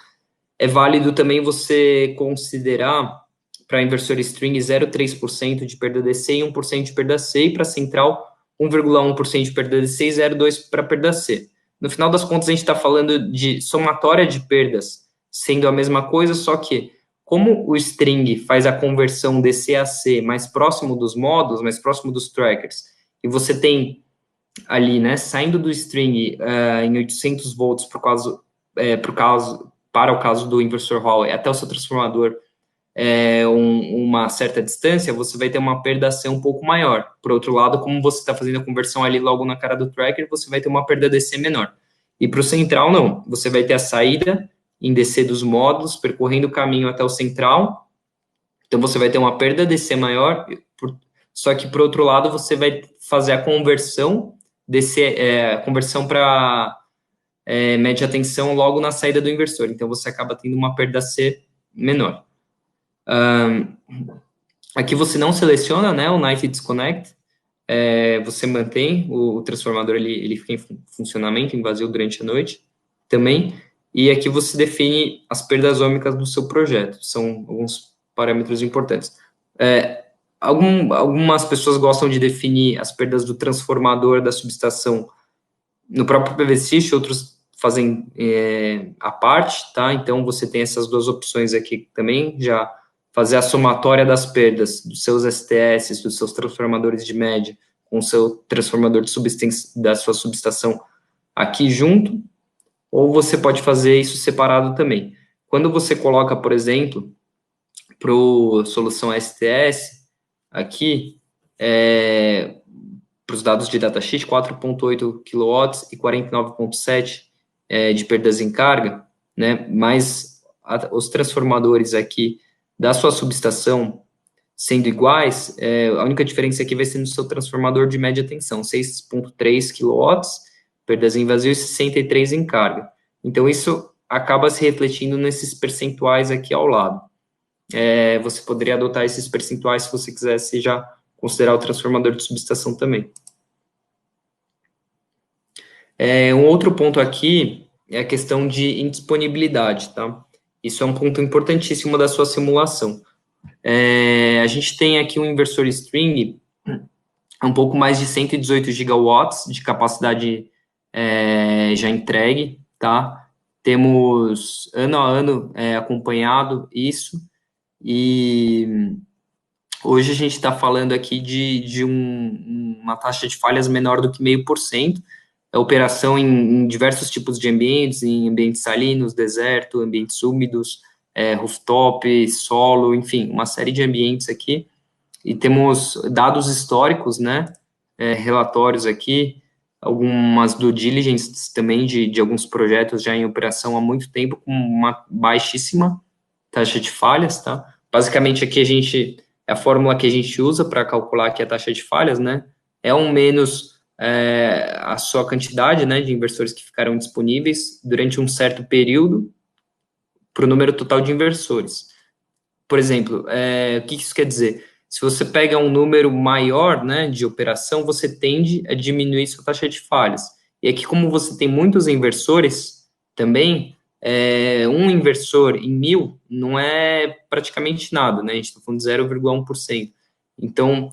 é válido também você considerar para inversor string 0,3% de perda DC e 1% de perda C, e para central 1,1% de perda DC e 0,2% para perda C. No final das contas, a gente está falando de somatória de perdas sendo a mesma coisa, só que como o string faz a conversão DC a C mais próximo dos módulos, mais próximo dos trackers, e você tem ali, né, saindo do string em 800 volts para o caso do inversor Hall até o seu transformador uma certa distância, você vai ter uma perda C um pouco maior. Por outro lado, como você está fazendo a conversão ali logo na cara do tracker, você vai ter uma perda DC menor. E para o central, não. Você vai ter a saída em DC dos módulos, percorrendo o caminho até o central. Então, você vai ter uma perda DC maior, só que, por outro lado, você vai fazer a conversão conversão para média tensão logo na saída do inversor. Então, você acaba tendo uma perda C menor. Aqui você não seleciona, né, o Night Disconnect, você mantém o transformador, ele fica em funcionamento, em vazio durante a noite também, e aqui você define as perdas ômicas do seu projeto, são alguns parâmetros importantes. Algumas pessoas gostam de definir as perdas do transformador da subestação no próprio PVSys, outros fazem a parte, tá? Então, você tem essas duas opções aqui também, já fazer a somatória das perdas dos seus STS, dos seus transformadores de média, com o seu transformador da sua subestação aqui junto, ou você pode fazer isso separado também. Quando você coloca, por exemplo, para a solução STS, aqui, para os dados de datasheet, 4,8 kW e 49,7 de perdas em carga, né? Mas os transformadores aqui da sua subestação sendo iguais, a única diferença aqui vai ser no seu transformador de média tensão, 6,3 kW, perdas em vazio e 63 em carga. Então, isso acaba se refletindo nesses percentuais aqui ao lado. Você poderia adotar esses percentuais se você quisesse já considerar o transformador de subestação também. Um outro ponto aqui é a questão de indisponibilidade, tá? Isso é um ponto importantíssimo da sua simulação. A gente tem aqui um inversor string, um pouco mais de 118 gigawatts de capacidade já entregue, tá? Temos ano a ano acompanhado isso, e hoje a gente está falando aqui de uma taxa de falhas menor do que 0,5%, a operação em diversos tipos de ambientes, em ambientes salinos, deserto, ambientes úmidos, rooftop, solo, enfim, uma série de ambientes aqui, e temos dados históricos, né, relatórios aqui, algumas due diligence também de alguns projetos já em operação há muito tempo, com uma baixíssima taxa de falhas, tá? Basicamente aqui a fórmula que a gente usa para calcular aqui a taxa de falhas, né, menos a sua quantidade, né, de inversores que ficaram disponíveis durante um certo período para o número total de inversores. Por exemplo, o que isso quer dizer? Se você pega um número maior, né, de operação, você tende a diminuir sua taxa de falhas. E aqui, como você tem muitos inversores também, um inversor em 1.000 não é praticamente nada, né? A gente está falando de 0,1%. Então,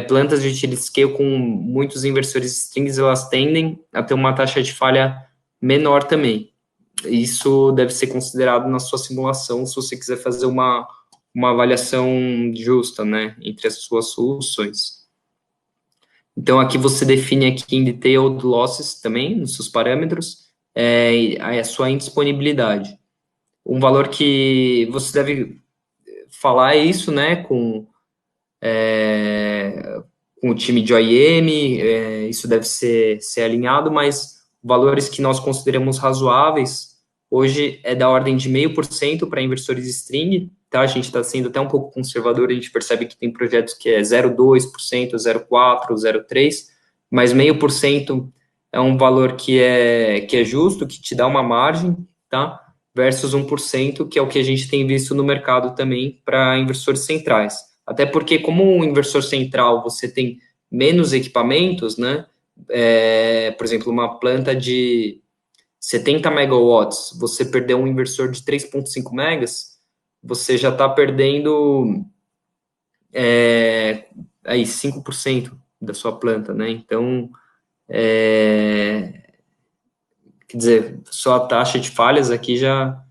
plantas de utility scale com muitos inversores strings, elas tendem a ter uma taxa de falha menor também. Isso deve ser considerado na sua simulação, se você quiser fazer uma avaliação justa, né, entre as suas soluções. Então, aqui você define aqui em detailed losses também, nos seus parâmetros, a sua indisponibilidade. Um valor que você deve falar é isso, né, com com o time de OIM, isso deve ser alinhado, mas valores que nós consideramos razoáveis, hoje é da ordem de 0,5% para investidores string, tá? A gente está sendo até um pouco conservador, a gente percebe que tem projetos que é 0,2%, 0,4%, 0,3%, mas 0,5% é um valor que é justo, que te dá uma margem, tá? Versus 1%, que é o que a gente tem visto no mercado também para investidores centrais. Até porque, como um inversor central, você tem menos equipamentos, né? Por exemplo, uma planta de 70 megawatts, você perder um inversor de 3,5 megas, você já está perdendo aí 5% da sua planta, né? Então, quer dizer, sua taxa de falhas aqui já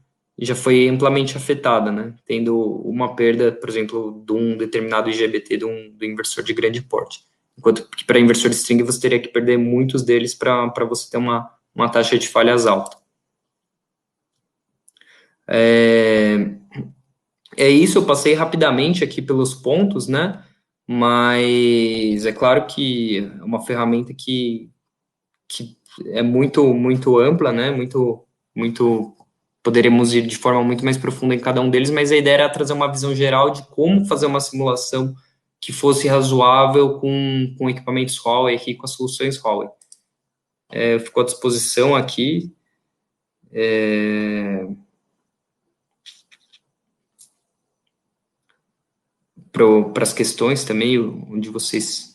foi amplamente afetada, né? Tendo uma perda, por exemplo, de um determinado IGBT do inversor de grande porte. Enquanto que para inversor string você teria que perder muitos deles para você ter uma taxa de falhas alta. É isso, eu passei rapidamente aqui pelos pontos, né? Mas é claro que é uma ferramenta que é muito ampla, né? Muito poderíamos ir de forma muito mais profunda em cada um deles, mas a ideia era trazer uma visão geral de como fazer uma simulação que fosse razoável com equipamentos Huawei aqui, com as soluções Huawei. Eu fico à disposição aqui. Para as questões também, onde vocês...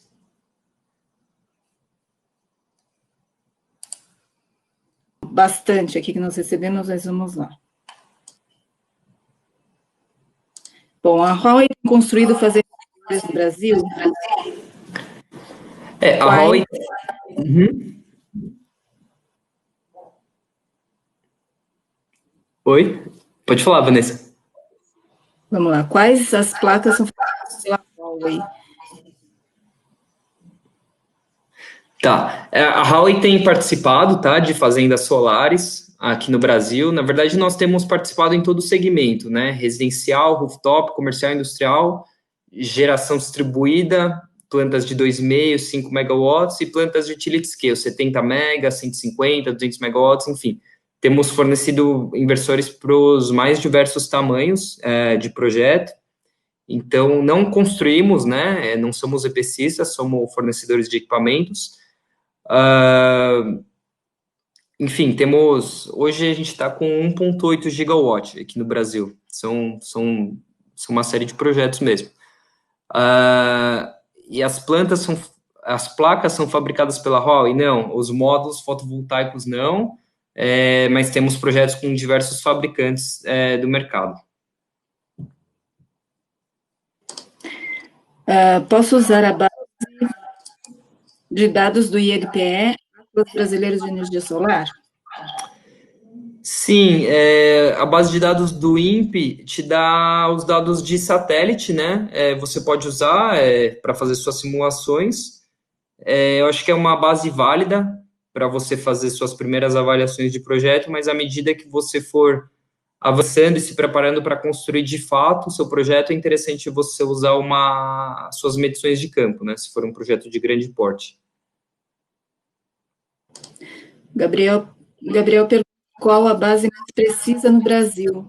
Bastante aqui que nós recebemos, mas vamos lá. Bom, a Huawei tem construído fazendas no Brasil. A Huawei... Uhum. Oi? Pode falar, Vanessa. Vamos lá. Quais as placas são fabricadas pela Huawei? Tá. A Huawei tem participado, tá, de fazendas solares aqui no Brasil. Na verdade, nós temos participado em todo o segmento, né? Residencial, rooftop, comercial, industrial, geração distribuída, plantas de 2,5, 5 megawatts e plantas de utility scale, 70 mega, 150, 200 megawatts, enfim. Temos fornecido inversores para os mais diversos tamanhos de projeto. Então, não construímos, né? Não somos EPCistas, somos fornecedores de equipamentos. Enfim, hoje a gente está com 1,8 gigawatt aqui no Brasil. São uma série de projetos mesmo. E as placas são fabricadas pela Huawei? Não. Os módulos fotovoltaicos não, mas temos projetos com diversos fabricantes do mercado. Posso usar a base de dados do ILPE, Atlas Brasileiros de Energia Solar? Sim, a base de dados do INPE te dá os dados de satélite, né? Você pode usar para fazer suas simulações. Eu acho que é uma base válida para você fazer suas primeiras avaliações de projeto, mas à medida que você for avançando e se preparando para construir de fato o seu projeto, é interessante você usar suas medições de campo, né? Se for um projeto de grande porte. Gabriel pergunta qual a base mais precisa no Brasil.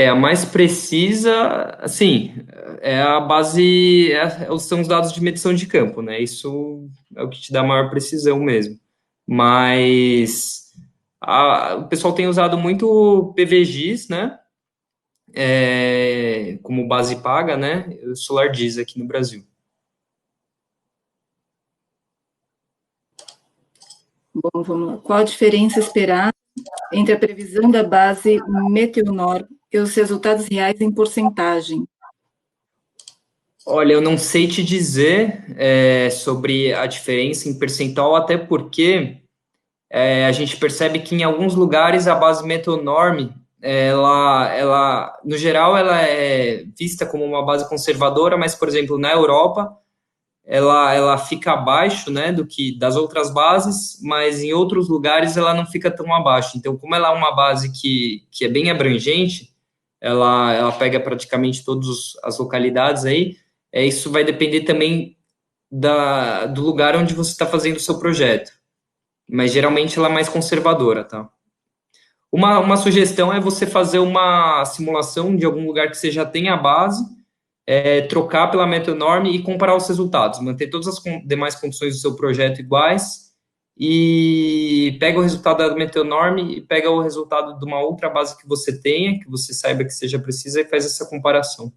A mais precisa, assim, a base, são os dados de medição de campo, né? Isso é o que te dá maior precisão mesmo. Mas o pessoal tem usado muito PVGIS, né? Como base paga, né? O SolarDIS aqui no Brasil. Bom, vamos lá. Qual a diferença esperada entre a previsão da base Meteonor e os resultados reais em porcentagem? Olha, eu não sei te dizer sobre a diferença em percentual, até porque a gente percebe que em alguns lugares a base Meteonorm, ela, no geral, ela é vista como uma base conservadora, mas, por exemplo, na Europa, ela fica abaixo, né, das outras bases, mas em outros lugares ela não fica tão abaixo. Então, como ela é uma base que é bem abrangente, ela pega praticamente todas as localidades aí. Isso vai depender também do lugar onde você está fazendo o seu projeto. Mas geralmente ela é mais conservadora, tá? Uma sugestão é você fazer uma simulação de algum lugar que você já tenha a base, trocar pela MetaNorm e comparar os resultados, manter todas as demais condições do seu projeto iguais e pega o resultado da MetaNorm e pega o resultado de uma outra base que você tenha, que você saiba que seja precisa e faz essa comparação.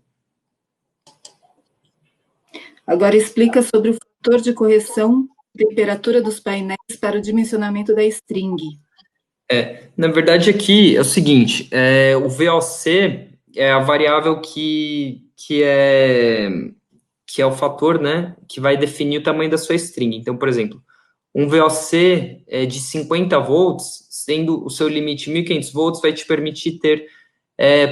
Agora explica sobre o fator de correção de temperatura dos painéis para o dimensionamento da string. Na verdade, aqui é o seguinte, o VOC é a variável que é o fator, né, que vai definir o tamanho da sua string. Então, por exemplo, um VOC de 50 volts, sendo o seu limite 1.500 volts, vai te permitir ter,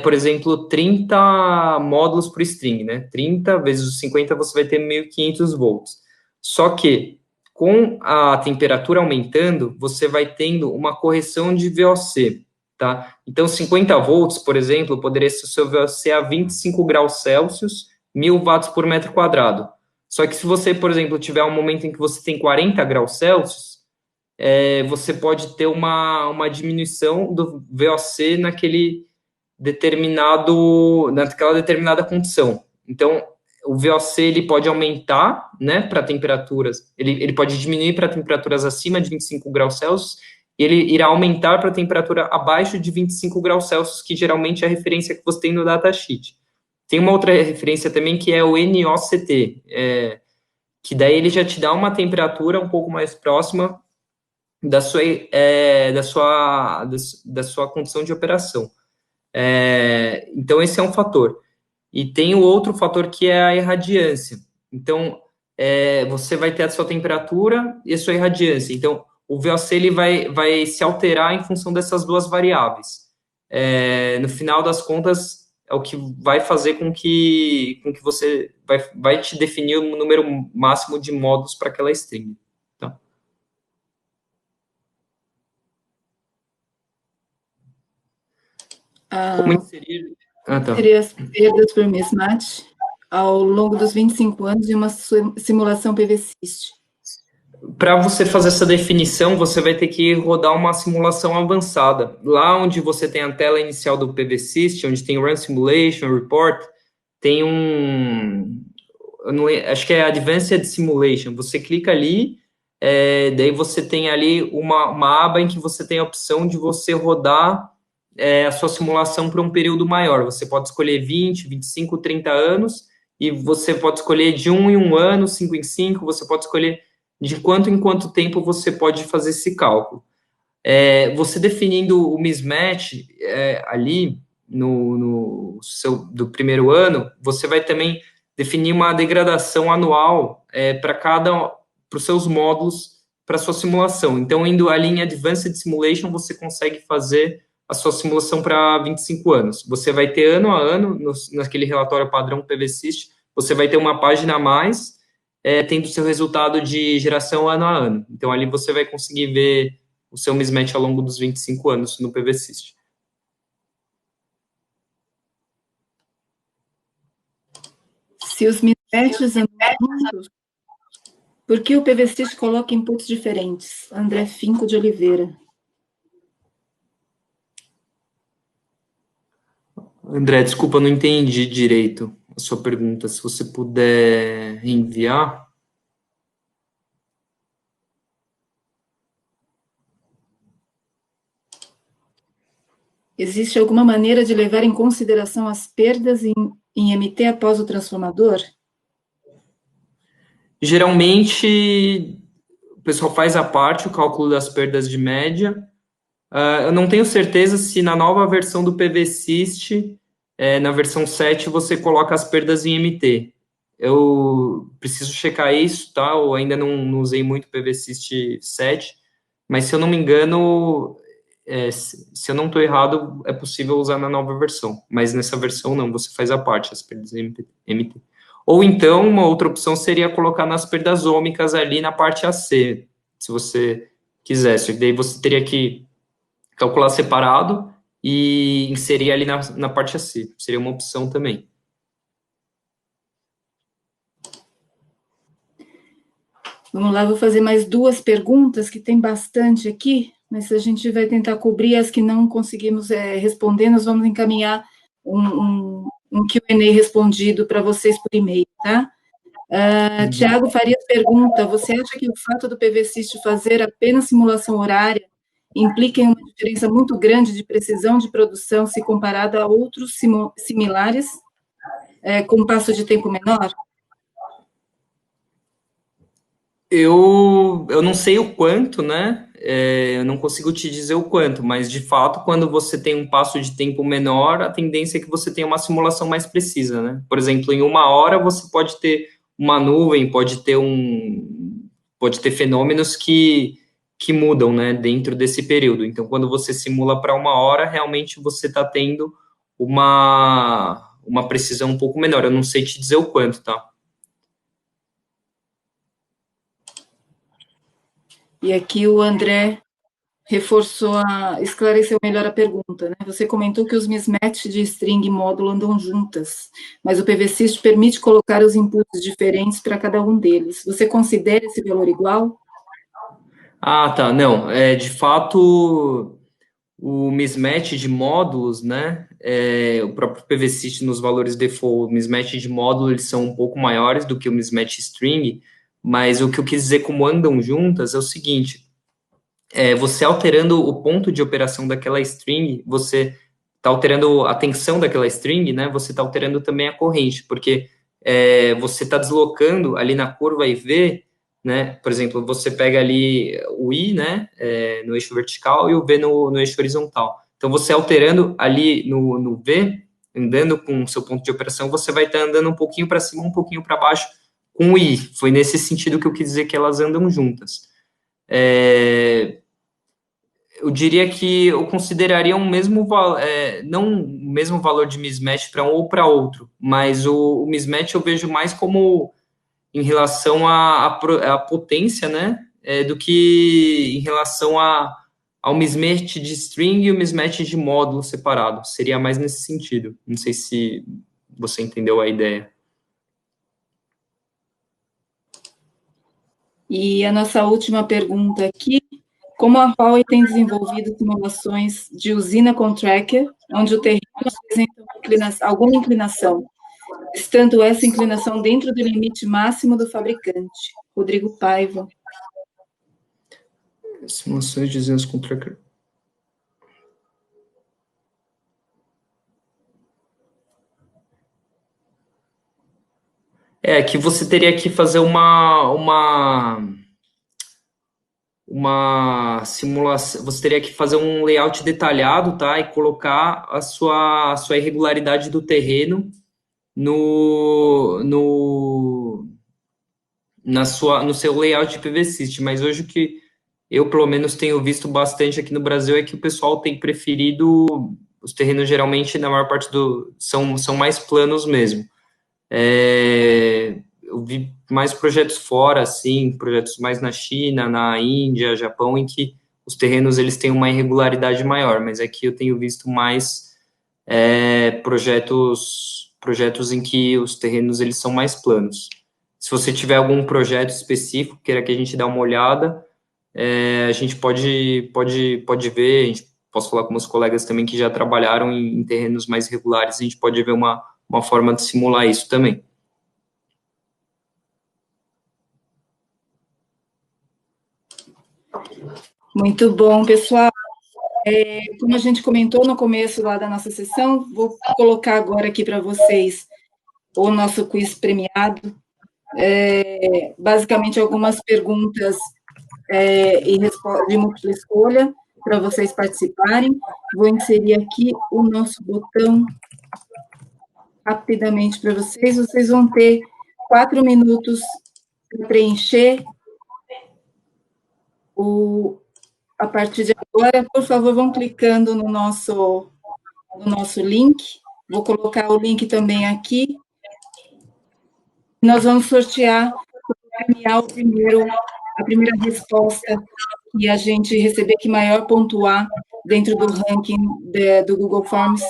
por exemplo, 30 módulos por string, né? 30 vezes os 50, você vai ter 1.500 volts. Só que, com a temperatura aumentando, você vai tendo uma correção de VOC, tá? Então, 50 volts, por exemplo, poderia ser o seu VOC a 25 graus Celsius, 1.000 watts por metro quadrado. Só que se você, por exemplo, tiver um momento em que você tem 40 graus Celsius, você pode ter uma diminuição do VOC naquela determinada condição. Então, o VOC ele pode aumentar, né, para temperaturas, ele pode diminuir para temperaturas acima de 25 graus Celsius, e ele irá aumentar para temperatura abaixo de 25 graus Celsius, que geralmente é a referência que você tem no datasheet. Tem uma outra referência também que é o NOCT, que daí ele já te dá uma temperatura um pouco mais próxima da sua condição de operação. Então, esse é um fator. E tem o outro fator que é a irradiância. Então, você vai ter a sua temperatura e a sua irradiância. Então, o VOC ele vai se alterar em função dessas duas variáveis. No final das contas, é o que vai fazer com que você vai te definir o número máximo de módulos para aquela string. Tá? Como inserir... Seria as perdas por mismatch ao longo dos 25 anos de uma simulação PVSys. Para você fazer essa definição, você vai ter que rodar uma simulação avançada. Lá onde você tem a tela inicial do PVSys, onde tem Run Simulation, Report, tem acho que é Advanced Simulation. Você clica ali, daí você tem ali uma aba em que você tem a opção de você rodar a sua simulação por um período maior. Você pode escolher 20, 25, 30 anos, e você pode escolher de 1 em 1 ano, 5 em 5, você pode escolher de quanto em quanto tempo você pode fazer esse cálculo. Você definindo o mismatch ali no seu do primeiro ano, você vai também definir uma degradação anual para os seus módulos, para a sua simulação. Então, indo ali em Advanced Simulation, você consegue fazer a sua simulação para 25 anos. Você vai ter ano a ano, naquele relatório padrão PVSys, você vai ter uma página a mais, tendo seu resultado de geração ano a ano. Então, ali você vai conseguir ver o seu mismatch ao longo dos 25 anos no PVSys. Se os mismatches andam juntos, por que o PVSys coloca inputs diferentes? André Finco de Oliveira. André, desculpa, não entendi direito a sua pergunta. Se você puder reenviar. Existe alguma maneira de levar em consideração as perdas em MT após o transformador? Geralmente, o pessoal faz à parte o cálculo das perdas de média. Eu não tenho certeza se na nova versão do PVSys, na versão 7, você coloca as perdas em MT. Eu preciso checar isso, tá? Eu ainda não usei muito o PVSys 7, mas se eu não me engano, se eu não estou errado, é possível usar na nova versão. Mas nessa versão não, você faz à parte as perdas em MT. Ou então, uma outra opção seria colocar nas perdas ômicas ali na parte AC, se você quisesse. Daí você teria que calcular separado e inserir ali na parte AC. Seria uma opção também. Vamos lá, vou fazer mais 2 perguntas, que tem bastante aqui, mas a gente vai tentar cobrir as que não conseguimos responder, nós vamos encaminhar um Q&A respondido para vocês por e-mail, tá? Tiago Farias pergunta, você acha que o fato do PVSys fazer apenas simulação horária implica em uma diferença muito grande de precisão de produção se comparado a outros similares, com passo de tempo menor? Eu não sei o quanto, né? Eu não consigo te dizer o quanto, mas de fato, quando você tem um passo de tempo menor, a tendência é que você tenha uma simulação mais precisa, né? Por exemplo, em 1 hora você pode ter uma nuvem, pode ter fenômenos que mudam, né, dentro desse período. Então, quando você simula para 1 hora, realmente você está tendo uma precisão um pouco menor. Eu não sei te dizer o quanto, tá? E aqui o André esclareceu melhor a pergunta, né? Você comentou que os mismatch de string e módulo andam juntas, mas o PVSys permite colocar os inputs diferentes para cada um deles. Você considera esse valor igual? Ah, tá. Não, de fato, o mismatch de módulos, né? O próprio PVSys nos valores default, o mismatch de módulo, eles são um pouco maiores do que o mismatch string, mas o que eu quis dizer como andam juntas é o seguinte: você alterando o ponto de operação daquela string, você está alterando a tensão daquela string, né? Você está alterando também a corrente, porque você está deslocando ali na curva IV, né? Por exemplo, você pega ali o I, né? No eixo vertical e o V no eixo horizontal. Então, você alterando ali no V, andando com o seu ponto de operação, você vai estar andando um pouquinho para cima, um pouquinho para baixo com o I. Foi nesse sentido que eu quis dizer que elas andam juntas. Eu diria que eu consideraria não o mesmo valor de mismatch para um ou para outro, mas o mismatch eu vejo mais como em relação à potência, né? Do que em relação ao mismatch de string e o mismatch de módulo separado. Seria mais nesse sentido. Não sei se você entendeu a ideia. E a nossa última pergunta aqui, como a Huawei tem desenvolvido simulações de usina com tracker, onde o terreno apresenta alguma inclinação, estando essa inclinação dentro do limite máximo do fabricante? Rodrigo Paiva. Simulações de usinas com tracker. Que você teria que fazer uma simulação, você teria que fazer um layout detalhado, tá? E colocar a sua irregularidade do terreno no seu layout de PV System. Mas hoje o que eu, pelo menos, tenho visto bastante aqui no Brasil é que o pessoal tem preferido os terrenos, geralmente, na maior parte são mais planos mesmo. Eu vi mais projetos fora, assim, projetos mais na China, na Índia, Japão, em que os terrenos eles têm uma irregularidade maior, mas aqui eu tenho visto mais projetos em que os terrenos eles são mais planos. Se você tiver algum projeto específico, queira que a gente dê uma olhada, a gente pode ver, posso falar com meus colegas também que já trabalharam em terrenos mais regulares, a gente pode ver uma forma de simular isso também. Muito bom, pessoal. Como a gente comentou no começo lá da nossa sessão, vou colocar agora aqui para vocês o nosso quiz premiado. Basicamente, algumas perguntas de múltipla escolha para vocês participarem. Vou inserir aqui o nosso botão rapidamente para vocês. Vocês vão ter 4 minutos para preencher a partir de agora. Por favor, vão clicando no nosso link. Vou colocar o link também aqui. Nós vamos sortear, premiar a primeira resposta que a gente receber que maior pontuar dentro do ranking do Google Forms.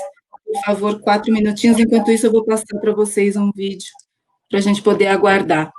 Por favor, 4 minutinhos. Enquanto isso, eu vou passar para vocês um vídeo para a gente poder aguardar.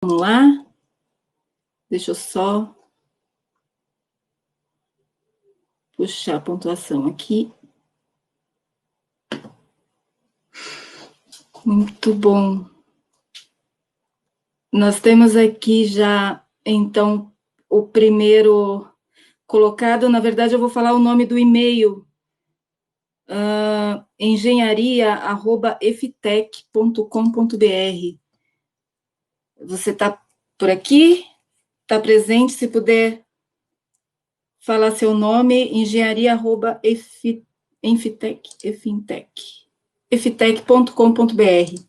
Vamos lá. Deixa eu só puxar a pontuação aqui. Muito bom. Nós temos aqui já, então, o primeiro colocado. Na verdade, eu vou falar o nome do e-mail. engenharia@eftec.com.br. Você está por aqui? Está presente? Se puder falar seu nome, engenharia@eftec.com.br.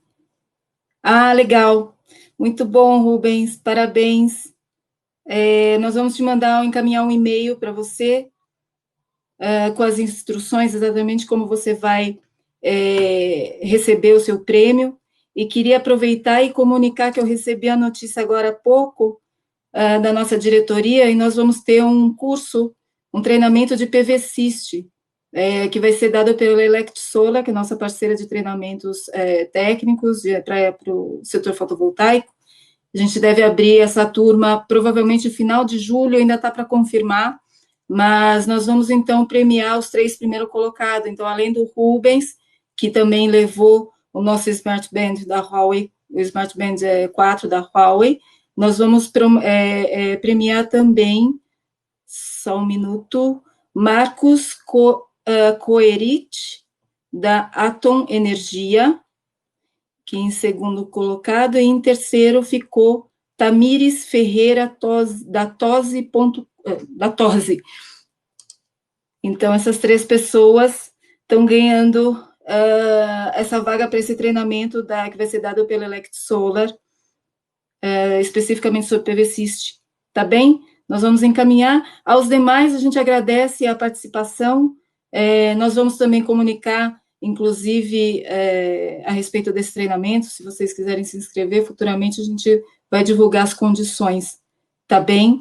Ah, legal. Muito bom, Rubens. Parabéns. Nós vamos te mandar, encaminhar um e-mail para você, com as instruções exatamente como você vai receber o seu prêmio. E queria aproveitar e comunicar que eu recebi a notícia agora há pouco da nossa diretoria, e nós vamos ter um curso, um treinamento de PV-Cyst, que vai ser dado pela Elect Solar, que é nossa parceira de treinamentos técnicos para o setor fotovoltaico. A gente deve abrir essa turma provavelmente no final de julho, ainda está para confirmar, mas nós vamos então premiar os 3 primeiros colocados. Então, além do Rubens, que também levou o nosso Smart Band da Huawei, o Smart Band 4 da Huawei, nós vamos premiar também, só um minuto, Marcos Coerit, da Atom Energia, que em segundo colocado, e em terceiro ficou Tamires Ferreira da Tose. Então, essas 3 pessoas estão ganhando essa vaga para esse treinamento que vai ser dado pela Elect Solar, especificamente sobre PV-Cyst, tá bem? Nós vamos encaminhar. Aos demais, a gente agradece a participação. Nós vamos também comunicar, inclusive, a respeito desse treinamento. Se vocês quiserem se inscrever, futuramente a gente vai divulgar as condições, tá bem?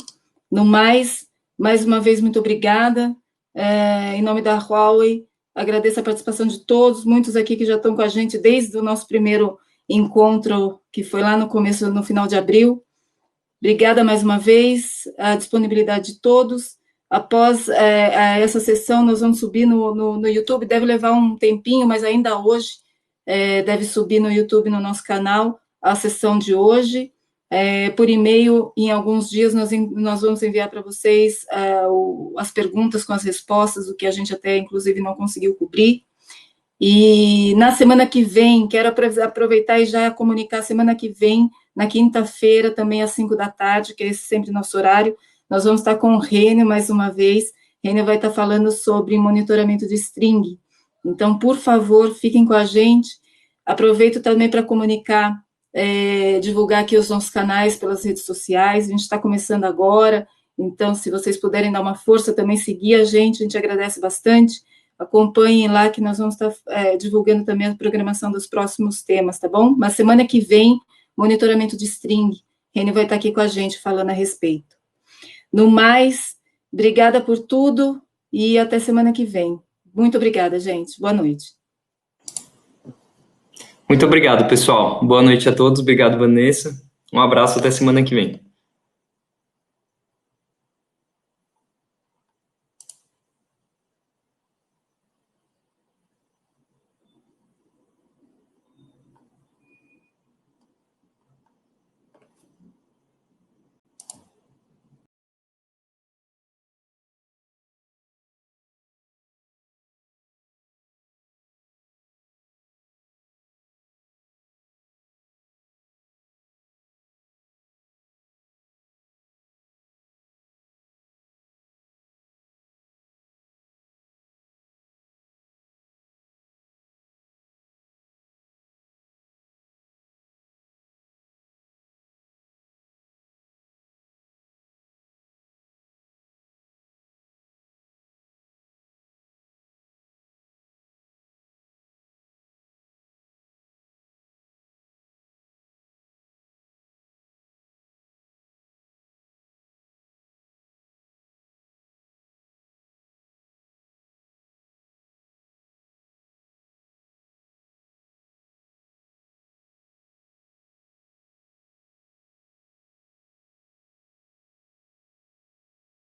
No mais uma vez, muito obrigada. Em nome da Huawei, agradeço a participação de todos, muitos aqui que já estão com a gente desde o nosso primeiro encontro, que foi lá no final de abril. Obrigada mais uma vez, a disponibilidade de todos. Após essa sessão, nós vamos subir no YouTube, deve levar um tempinho, mas ainda hoje deve subir no YouTube, no nosso canal, a sessão de hoje. Por e-mail, em alguns dias, nós vamos enviar para vocês as perguntas com as respostas, o que a gente até, inclusive, não conseguiu cobrir. E na semana que vem, quero aproveitar e já comunicar, semana que vem, na quinta-feira, também às 5 da tarde, que é sempre nosso horário, nós vamos estar com o Rênio mais uma vez. Rênio vai estar falando sobre monitoramento de string. Então, por favor, fiquem com a gente. Aproveito também para comunicar, divulgar aqui os nossos canais pelas redes sociais. A gente está começando agora, então, se vocês puderem dar uma força, também seguir a gente agradece bastante. Acompanhem lá, que nós vamos estar divulgando também a programação dos próximos temas, tá bom? Mas semana que vem, monitoramento de string. Rênio vai estar aqui com a gente falando a respeito. No mais, obrigada por tudo e até semana que vem. Muito obrigada, gente. Boa noite. Muito obrigado, pessoal. Boa noite a todos. Obrigado, Vanessa. Um abraço, até semana que vem.